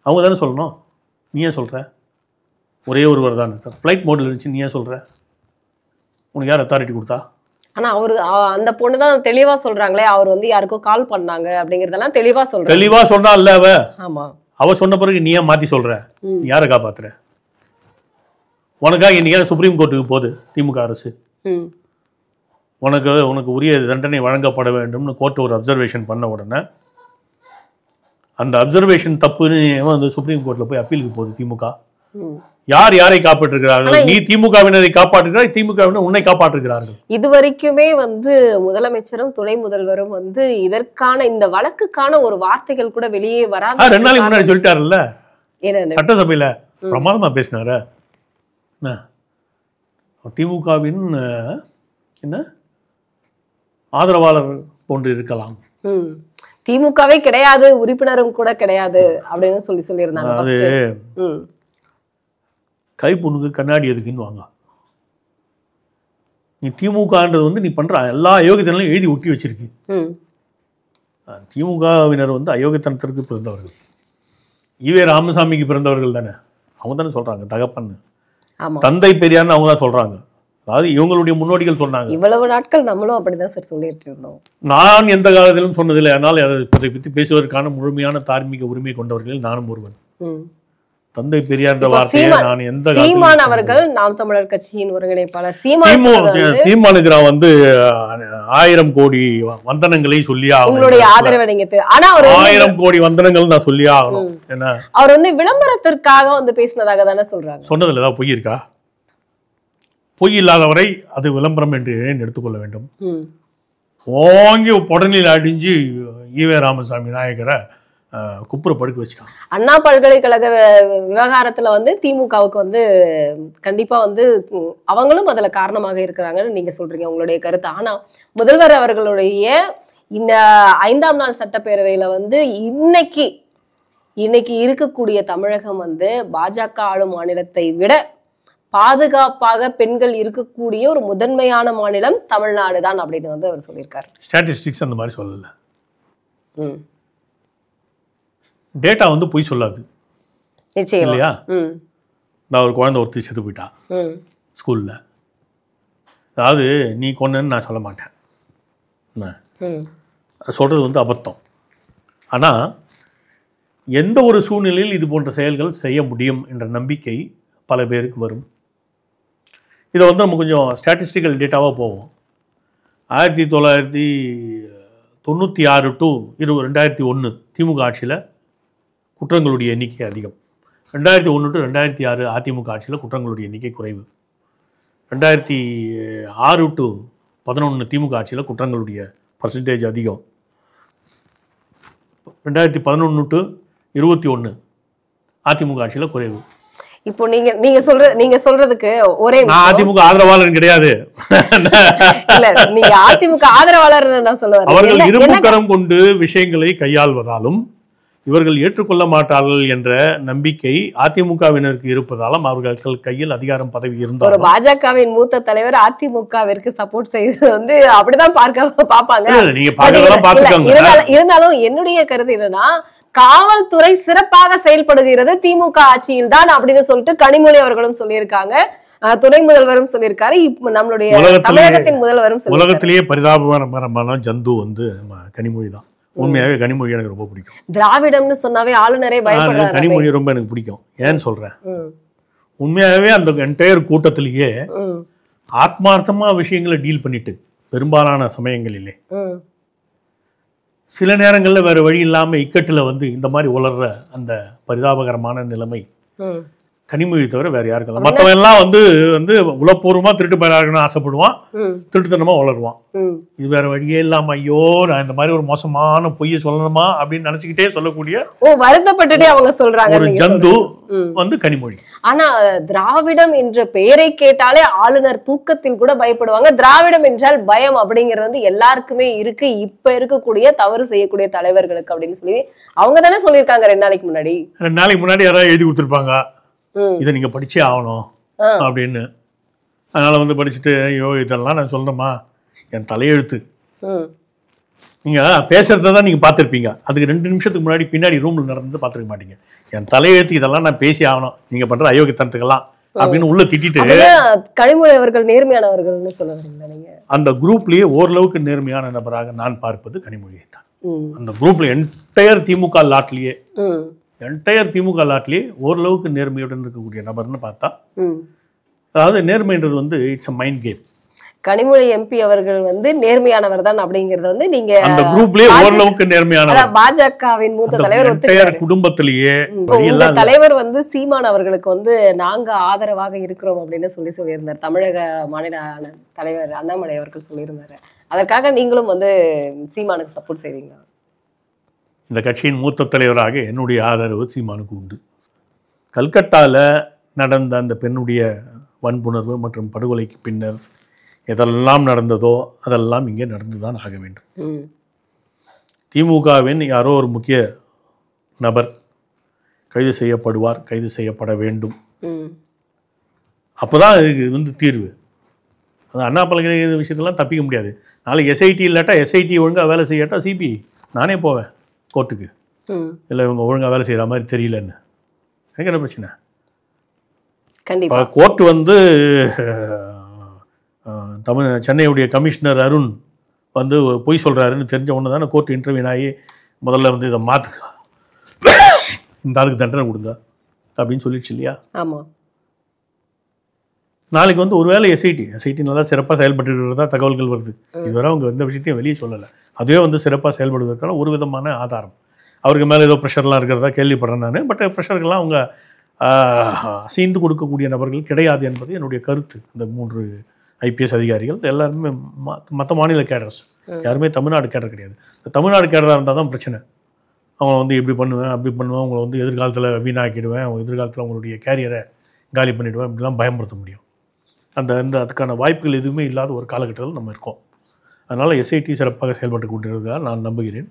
அவங்க தானே சொல்லணும். நீ ஏன் சொல்கிற? ஒரே ஒருவர் தான் இருக்கார். ஃப்ளைட் மோடில் இருந்துச்சு, நீ ஏன் சொல்கிற? உனக்கு யார் அத்தாரிட்டி கொடுத்தா? ஆனால் அவர் அந்த பொண்ணு தான் தெளிவாக சொல்கிறாங்களே, அவர் வந்து யாருக்கோ கால் பண்ணாங்க அப்படிங்கிறதெல்லாம் தெளிவாக சொல்கிறா இல்லை அவ. ஆமாம், அவ சொன்ன பிறகு நீ ஏன் மாற்றி சொல்கிற? நீ யாரை காப்பாற்றுற? உனக்காக இன்னைக்கு சுப்ரீம் கோர்ட்டுக்கு போகுது திமுக அரசு. உனக்கு உரிய தண்டனை வழங்கப்பட வேண்டும்னு கோர்ட் ஒரு அப்சர்வேஷன் பண்ண உடனே அந்த அப்சர்வேஷன் தப்புன்னு வந்து சுப்ரீம் கோர்ட்டில் போய் அப்பீலுக்கு போகுது திமுக. யார் யாரை காப்பாற்றுகிறார்கள்? நீ திமுகவினரை காப்பாற்றுகிறாய், திமுகவினர் உன்னை காப்பாற்றுகிறார்கள். இது வரைக்குமே வந்து முதலமைச்சரும் துணை முதல்வரும் வந்து இதற்கான இந்த வழக்குக்கான ஒரு வார்த்தைகள் கூட வெளியே வராது. 2 நாளைக்கு முன்னாடி சொல்லிட்டாருல்ல, சட்டசபையில பிரமாதமா பேசினாரு. திமுகவின் என்ன ஆதரவாளர் போன்று இருக்கலாம், திமுகவே கிடையாது, உறுப்பினரும் கூட கிடையாது அப்படின்னு சொல்லியிருந்தாங்க. அது கைப்புண்ணுக்கு கண்ணாடி எதுக்குன்னு வாங்க. நீ திமுகன்றது வந்து நீ பண்ற எல்லா அயோக்கியத்தனையும் எழுதி ஒட்டி வச்சிருக்கு. திமுகவினர் வந்து அயோக்கியத்தனத்திற்கு பிறந்தவர்கள். ஈவே ராமசாமிக்கு பிறந்தவர்கள் தானே, அவங்க தானே சொல்றாங்க தகப்பன்னு. தந்தை பெரியார்னு அவங்க தான் சொல்றாங்க. அதாவது இவங்களுடைய முன்னோடிகள் சொன்னாங்க. இவ்வளவு நாட்கள் நம்மளும் அப்படிதான் சார் சொல்லிட்டு இருந்தோம். நான் எந்த காலத்திலும் சொன்னதில்லை. அதனால் அதை பற்றி பேசுவதற்கான முழுமையான தார்மீக உரிமை கொண்டவர்களில் நானும் ஒருவன். தந்தை பெரியார் என்ற வார்த்தையை நான் எந்த சீமான் அவர்கள் நாம் தமிழர் கட்சியின் ஒருங்கிணைப்பாளர் சீமானுக்கு நான் வந்து 1000 கோடி வந்தனங்களை சொல்லி உங்களுடைய ஆதரவை நீங்க, ஆனா ஒரு 1000 கோடி வந்தனங்கள் நான் சொல்லி ஆகணும். என்ன அவர் வந்து விளம்பரத்திற்காக வந்து பேசினதாக தானே சொல்றாங்க. சொன்னதுல ஏதாவது பொய் இருக்கா? பொய் இல்லாதவரை அது விளம்பரம் என்று எடுத்துக்கொள்ள வேண்டும். ஓங்கி உடனில் அடிஞ்சு ஈவே ராமசாமி நாயக்கரை குப்புற படுக்க வச்சுட்டாங்க. அண்ணா பல்கலைக்கழக விவகாரத்துல வந்து திமுகவுக்கு வந்து கண்டிப்பா வந்து அவங்களும் அதுல காரணமாக இருக்கிறாங்கன்னு நீங்க சொல்றீங்க, உங்களுடைய கருத்து. ஆனா முதல்வர் அவர்களுடைய இந்த 5ஆம் நாள் சட்டப்பேரவையில வந்து இன்னைக்கு இருக்கக்கூடிய தமிழகம் வந்து பாஜக ஆளும் மாநிலத்தை விட பாதுகாப்பாக பெண்கள் இருக்கக்கூடிய ஒரு முதன்மையான மாநிலம் தமிழ்நாடு தான் அப்படின்னு வந்து அவர் சொல்லியிருக்காரு. ஸ்டாட்டிஸ்டிக்ஸ் அந்த மாதிரி சொல்லல, டேட்டா வந்து பொய் சொல்லாது இல்லையா? நான் ஒரு குழந்தை ஒருத்தி செத்து போயிட்டா ஸ்கூல்ல, அதாவது நீ கொன்னன்னு நான் சொல்ல மாட்டேன், சொல்றது வந்து அபத்தம். ஆனா எந்த ஒரு சூழ்நிலையில் இது போன்ற செயல்கள் செய்ய முடியும் என்ற நம்பிக்கை பல பேருக்கு வரும். இதை வந்து நம்ம கொஞ்சம் ஸ்டாட்டிஸ்டிக்கல் டேட்டாவாக போவோம். 1996 to 2001 திமுக ஆட்சியில் குற்றங்களுடைய எண்ணிக்கை அதிகம். 2001 to 2006 அதிமுக ஆட்சியில் குற்றங்களுடைய எண்ணிக்கை குறைவு. 2006 to 2011 திமுக ஆட்சியில் குற்றங்களுடைய பர்சன்டேஜ் அதிகம். 2011 to 2021 அதிமுக ஆட்சியில் குறைவு. இப்போ நீங்க சொல்றதுக்கு ஒரே அதிமுக ஆதரவாளர் கிடையாது, இல்ல நீங்க அதிமுக ஆதரவாளர் நான் சொல்லுவேன். அவர்கள் இரும்பு கரம் கொண்டு விஷயங்களை கையாள்வதாலும் இவர்கள் ஏற்றுக்கொள்ள மாட்டார்கள் என்ற நம்பிக்கை அதிமுகவினருக்கு இருப்பதாலும் அவர்கள் கையில் அதிகாரம் பதவி இருந்தால் ஒரு பாஜகவின் மூத்த தலைவர் அதிமுகவிற்கு சப்போர்ட் செய்து வந்து அப்படிதான் பாப்பாங்க. இருந்தாலும் என்னுடைய கருத்து என்னன்னா, காவல்துறை சிறப்பாக செயல்படுகிறது திமுக ஆட்சியில் தான் அப்படின்னு சொல்லிட்டு கனிமொழி அவர்களும் சொல்லியிருக்காங்க, துணை முதல்வரும் சொல்லியிருக்காரு, இப்ப நம்மளுடைய தமிழகத்தின் முதல்வரும் உலகத்திலேயே பரிதாபகரமான ஜந்து வந்து கனிமொழி தான். உண்மையாவே கனிமொழி எனக்கு ரொம்ப பிடிக்கும். திராவிடம்னு சொன்னாவே ஆளுநரே பயப்படுறாரு. கனிமொழி ரொம்ப எனக்கு பிடிக்கும். ஏன்னு சொல்றேன், உண்மையாவே அந்த என்டையர் கூட்டத்திலேயே ஆத்மார்த்தமா விஷயங்களை டீல் பண்ணிட்டு பெரும்பாலான சமயங்களிலே சில நேரங்களில் வேற வழி இல்லாம இக்கட்டுல வந்து இந்த மாதிரி உலர்ற அந்த பரிதாபகரமான நிலைமை கனிமொழி தவிர வேற யாருக்கெல்லாம். மற்றவன் எல்லாம் வந்து உளப்பூர்வமா திருட்டு பயிராகணும்னு ஆசைப்படுவான், திருட்டுத்தனமா வளருவான். இது வேற வழியே இல்லாம ஐயோ நான் இந்த மாதிரி ஒரு மோசமான பொய்யை சொல்லணுமா அப்படின்னு நினைச்சுக்கிட்டே சொல்லக்கூடிய வருத்தப்பட்டுட்டே அவங்க சொல்றாங்க ஒரு ஜந்து வந்து கனிமொழி. ஆனா திராவிடம் என்ற பெயரை கேட்டாலே ஆளுநர் தூக்கத்தில் கூட பயப்படுவாங்க. திராவிடம் என்றால் பயம் அப்படிங்கிறது வந்து எல்லாருக்குமே இருக்கு, இப்ப இருக்கக்கூடிய தவறு செய்யக்கூடிய தலைவர்களுக்கு அப்படின்னு சொல்லி அவங்க தானே சொல்லியிருக்காங்க 2 நாளைக்கு முன்னாடி. 2 நாளைக்கு முன்னாடி யாராவது எழுதி கொடுத்துருப்பாங்க, இதை நீங்க படிச்சே ஆகணும் அப்படின்னு. அதனால வந்து படிச்சுட்டு ஐயோ இதெல்லாம் நான் சொல்றேம்மா என் தலையெழுத்து, நீங்க பேசுறதான் நீங்க பார்த்துருப்பீங்க, அதுக்கு 2 நிமிஷத்துக்கு முன்னாடி பின்னாடி ரூம்ல நடந்து பார்த்துருக்க மாட்டீங்க. என் தலையெழுத்து இதெல்லாம் நான் பேசி ஆகணும் நீங்க பண்ற அயோக்கியத்தனத்துக்கெல்லாம் அப்படின்னு உள்ள திட்டிட்டு. கனிமொழி அவர்கள் நேர்மையானவர்கள்னு சொல்ல வரீங்களா நீங்க? அந்த குரூப்லயே ஓரளவுக்கு நேர்மையான நபராக நான் பார்ப்பது கனிமொழியை தான். அந்த குரூப்ல என்டையர் திமுக லாட்லயே என்டையர் திமுக லாட்லேயே ஓரளவுக்கு நேர்மையுடன் இருக்கக்கூடிய நபர்னு பார்த்தா, ம். அதாவது நேர்மைன்றது வந்து it's a mind game. Kanimozhi MP அவர்கள் வந்து நேர்மையானவர் தான் அப்படிங்கறத வந்து நீங்க அந்த குரூப்லயே ஓரளவுக்கு நேர்மையானவர். பாஜகவின் மூத்த தலைவர் ஒத்துக்கிறாரு. குடும்பத்திலேயே உங்க தலைவர் வந்து சீமான் அவர்களுக்கு வந்து நாங்க ஆதரவாக இருக்கிறோம் அப்படின்னு சொல்லியிருந்தார். தமிழக மாநில தலைவர் அண்ணாமலை அவர்கள் சொல்லியிருந்தாரு. அதற்காக நீங்களும் வந்து சீமானுக்கு சப்போர்ட் செய்வீங்க? இந்த கட்சியின் மூத்த தலைவராக என்னுடைய ஆதரவு சீமானுக்கு உண்டு. கல்கட்டால நடந்த அந்த பெண்ணுடைய வன்புணர்வு மற்றும் படுகொலைக்கு பின்னர் எதெல்லாம் நடந்ததோ அதெல்லாம் இங்கே நடந்துதான் ஆக வேண்டும். திமுகவின் யாரோ ஒரு முக்கிய நபர் கைது செய்யப்படுவார், கைது செய்யப்பட வேண்டும். அப்போதான் இதுக்கு வந்து தீர்வு. அது அண்ணா பல்கலைக்கழக விஷயத்தெல்லாம் தப்பிக்க முடியாது. நாளைக்கு எஸ்ஐடி இல்லாட்டா, எஸ்ஐடி ஒழுங்காக வேலை செய்யாட்டா சிபிஐ நானே போவேன் கோர்ட்டுக்கு. இல்லை இவங்க ஒழுங்காக வேலை செய்கிற மாதிரி தெரியலன்னு. எனக்கு என்ன பிரச்சனை? கண்டிப்பாக கோர்ட்டு வந்து சென்னையுடைய கமிஷனர் அருண் வந்து பொய் சொல்கிறாருன்னு தெரிஞ்ச ஒன்று தானே கோர்ட் இன்டர்வியூன் ஆகி முதல்ல வந்து இதை மாற்றுக்க, இந்த ஆளுக்கு தண்டனை கொடுங்க அப்படின்னு சொல்லிடுச்சு இல்லையா? ஆமாம். நாளைக்கு வந்து ஒருவேளை எஸ்ஐடி நல்லா சிறப்பாக செயல்பட்டு இருக்கிறதா தகவல்கள் வருது. இதுவரை அவங்க எந்த விஷயத்தையும் வெளியே சொல்லலை. அதுவே வந்து சிறப்பாக செயல்படுவதற்கான ஒரு விதமான ஆதாரம். அவருக்கு மேலே ஏதோ ப்ரெஷர்லாம் இருக்கிறதா கேள்விப்படுறேன் நான். பட் ப்ரெஷர்கள்லாம் அவங்க அசைந்து கொடுக்கக்கூடிய நபர்கள் கிடையாது என்பது என்னுடைய கருத்து. இந்த 3 ஐபிஎஸ் அதிகாரிகள் எல்லாருமே மற்ற மாநில கேடர்ஸ், யாருமே தமிழ்நாடு கேடர் கிடையாது. தமிழ்நாடு கேடராக இருந்தால் தான் பிரச்சனை. அவங்க வந்து இப்படி பண்ணுவேன் அப்படி பண்ணுவேன், உங்களை வந்து எதிர்காலத்தில் வீணாக்கிடுவேன், அவங்க எதிர்காலத்தில் அவங்களுடைய கேரியரை காலி பண்ணிவிடுவேன், இப்படிலாம் பயன்படுத்த முடியும். அதுக்கான வாய்ப்புகள் எதுவுமே இல்லாத ஒரு காலகட்டத்தில் நம்ம இருக்கோம். அதனால் எஸ்ஐடி சிறப்பாக செயல்பட்டு கொண்டிருக்கிறதாக நான் நம்புகிறேன்.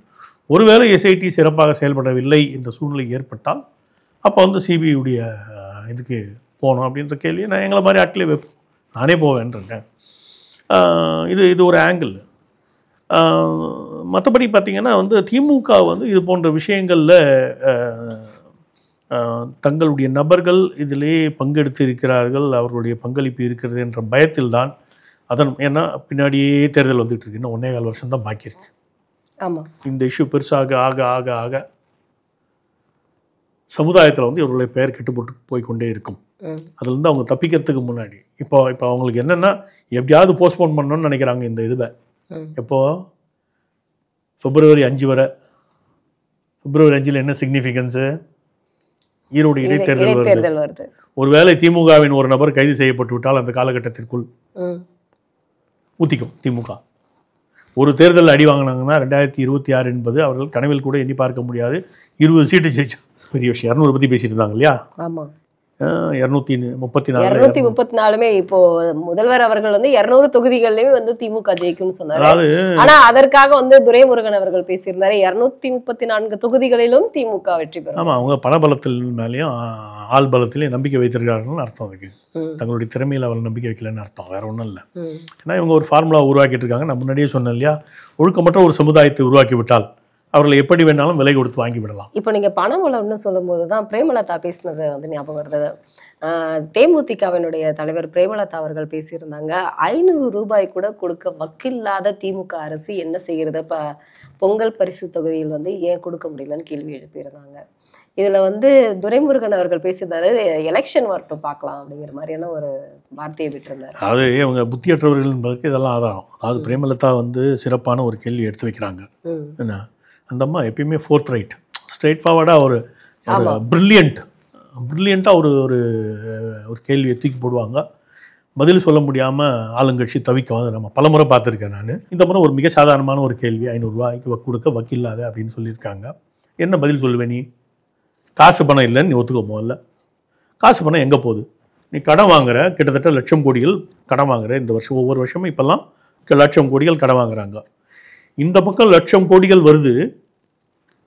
ஒருவேளை எஸ்ஐடி சிறப்பாக செயல்படவில்லை என்ற சூழ்நிலை ஏற்பட்டால் அப்போ வந்து சிபிஐடைய இதுக்கு போகணும் அப்படின்ற கேள்வியை நான் எங்களை மாதிரி ஆட்களே வைப்போம். நானே போவேன்ருக்கேன். இது ஒரு ஆங்கிள். மற்றபடி பார்த்திங்கன்னா வந்து திமுக வந்து இது போன்ற விஷயங்களில் தங்களுடைய நபர்கள் இதிலே பங்கெடுத்து இருக்கிறார்கள், அவர்களுடைய பங்களிப்பு இருக்கிறது என்ற பயத்தில் தான் ஏன்னா பின்னாடியே தேர்தல் வந்துட்டு இருக்கு. இன்னும் 1.25 வருஷம் தான் பாக்கி இருக்கு. ஆமாம். இந்த இஷ்யூ பெருசாக ஆக ஆக ஆக சமுதாயத்தில் வந்து இவர்களுடைய பெயர் கெட்டுப்பட்டு போய்கொண்டே இருக்கும். அதுலேருந்து அவங்க தப்பிக்கிறதுக்கு முன்னாடி இப்போ அவங்களுக்கு என்னென்னா எப்படியாவது போஸ்ட்போன் பண்ணணும்னு நினைக்கிறாங்க இந்த இதில். எப்போது February 5 வரை. February 5 என்ன சிக்னிஃபிகன்ஸு? ஈரோடு இடைத்தேர்தல் வருது. ஒருவேளை திமுகவின் ஒரு நபர் கைது செய்யப்பட்டு விட்டால் அந்த காலகட்டத்திற்குள் ஊத்திக்கும் திமுக. ஒரு தேர்தல் அடி வாங்கினாங்கன்னா 2026 என்பது அவர்கள் கனவில் கூட எண்ணி பார்க்க முடியாது. 20 சீட்டு ஜெயிச்சோம், பெரிய விஷயம். 200 பற்றி பேசிட்டு இருந்தாங்க இல்லையா? ஆமாம். 234 இப்போ முதல்வர் அவர்கள் வந்து 200 தொகுதிகளிலும் வந்து திமுக ஜெயிக்கும்னு சொன்னாரு. ஆனா அதற்காக வந்து துரைமுருகன் அவர்கள் பேசியிருந்தாரு 234 தொகுதிகளிலும் திமுக வெற்றி பெறும். ஆமா, அவங்க பணபலத்தில் மேலேயும் ஆள் பலத்திலையும் நம்பிக்கை வைத்திருக்காங்கன்னு அர்த்தம். அதுக்கு தங்களுடைய திறமையில் அவர் நம்பிக்கை வைக்கலன்னு அர்த்தம், வேற ஒன்றும் இல்லை. ஏன்னா இவங்க ஒரு ஃபார்முலா உருவாக்கிட்டு இருக்காங்க. நான் முன்னாடியே சொன்னேன் இல்லையா, ஒழுக்கமற்ற ஒரு சமுதாயத்தை உருவாக்கி விட்டால் அவர்களை எப்படி வேணாலும் விலை கொடுத்து வாங்கி விடலாம். இப்போ நீங்க பணபலம்னு சொல்லும் போதுதான் பிரேமலதா பேசினது வந்து ஞாபகம் வருது. தேமுதிகவினுடைய தலைவர் பிரேமலதா அவர்கள் பேசியிருந்தாங்க, 500 ரூபாய் கூட கொடுக்க வக்கில்லாத திமுக அரசு என்ன செய்கிறது, இப்போ பொங்கல் பரிசு தொகுதியில் வந்து ஏன் கொடுக்க முடியலன்னு கேள்வி எழுப்பியிருந்தாங்க. இதுல வந்து துரைமுருகன் அவர்கள் பேசியிருந்தாரு, எலெக்ஷன் வரட்டும் பார்க்கலாம் அப்படிங்கிற மாதிரியான ஒரு வார்த்தையை விட்டுருந்தாரு. அதாவது இவங்க புத்தியற்றவர்கள் என்பதற்கு இதெல்லாம் ஆதாரம். அதாவது பிரேமலதா வந்து சிறப்பான ஒரு கேள்வி எடுத்து வைக்கிறாங்க. என்ன அந்த அம்மா எப்பயுமே ஃபோர்த் ரைட், ஸ்ட்ரெயிட் ஃபார்வர்டாக ஒரு ப்ரில்லியண்ட்டாக ஒரு கேள்வியை தூக்கி போடுவாங்க. பதில் சொல்ல முடியாமல் ஆளுங்கட்சி தவிக்கும். அதை நம்ம பலமுறை பார்த்துருக்கேன் நான். இந்த முறை ஒரு மிக சாதாரணமான ஒரு கேள்வி, 500 ரூபாய்க்கு கொடுக்க வக்கில்லாத அப்படின்னு சொல்லியிருக்காங்க. என்ன பதில் சொல்லுவேன்? நீ காசு பணம் இல்லைன்னு நீ ஒத்துக்க. முதல்ல காசு பணம் எங்கே போகுது? நீ கடன் வாங்குற, கிட்டத்தட்ட லட்சம் கோடிகள் கடன் வாங்குற. இந்த வருஷம் ஒவ்வொரு வருஷமும் இப்போல்லாம் லட்சம் கோடிகள் கடன் வாங்குறாங்க. இந்த பக்கம் லட்சம் கோடிகள் வருது,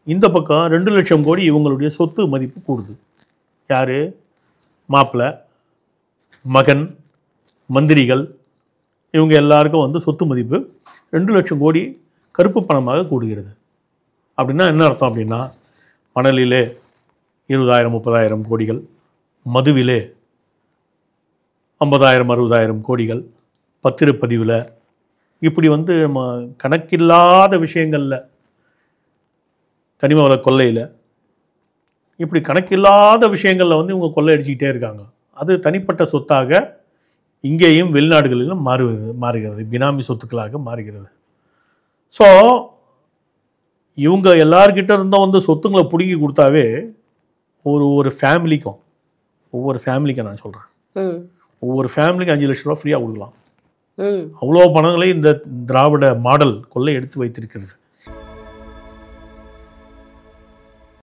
இந்த பக்கம் 2 லட்சம் கோடி இவங்களுடைய சொத்து மதிப்பு கூடுது. யார்? மாப்பிள்ளை, மகன், மந்திரிகள், இவங்க எல்லாருக்கும் வந்து சொத்து மதிப்பு 2 லட்சம் கோடி கருப்பு பணமாக கூடுகிறது. அப்படின்னா என்ன அர்த்தம்? அப்படின்னா மணலிலே 20,000 30,000 கோடிகள், மதுவிலே 50,000 60,000 கோடிகள், பத்திரப்பதிவில், இப்படி வந்து கணக்கில்லாத விஷயங்களில், கனிம வள கொள்ளையில் இப்படி கணக்கில்லாத விஷயங்களில் வந்து இவங்க கொள்ளையடிச்சிக்கிட்டே இருக்காங்க. அது தனிப்பட்ட சொத்தாக இங்கேயும் வெளிநாடுகளிலும் மாறுகிறது, பினாமி சொத்துக்களாக மாறுகிறது. ஸோ இவங்க எல்லார்கிட்ட இருந்தும் வந்து சொத்துங்களை பிடுங்கி கொடுத்தாவே ஒரு ஃபேமிலிக்கும், ஒவ்வொரு ஃபேமிலிக்கும் நான் சொல்கிறேன், ஒவ்வொரு ஃபேமிலிக்கும் 5 லட்ச ரூபா ஃப்ரீயாக கொடுக்கலாம். அவ்வளோ பணங்களை இந்த திராவிட மாடல் கொள்ளை எடுத்து வைத்திருக்கிறது.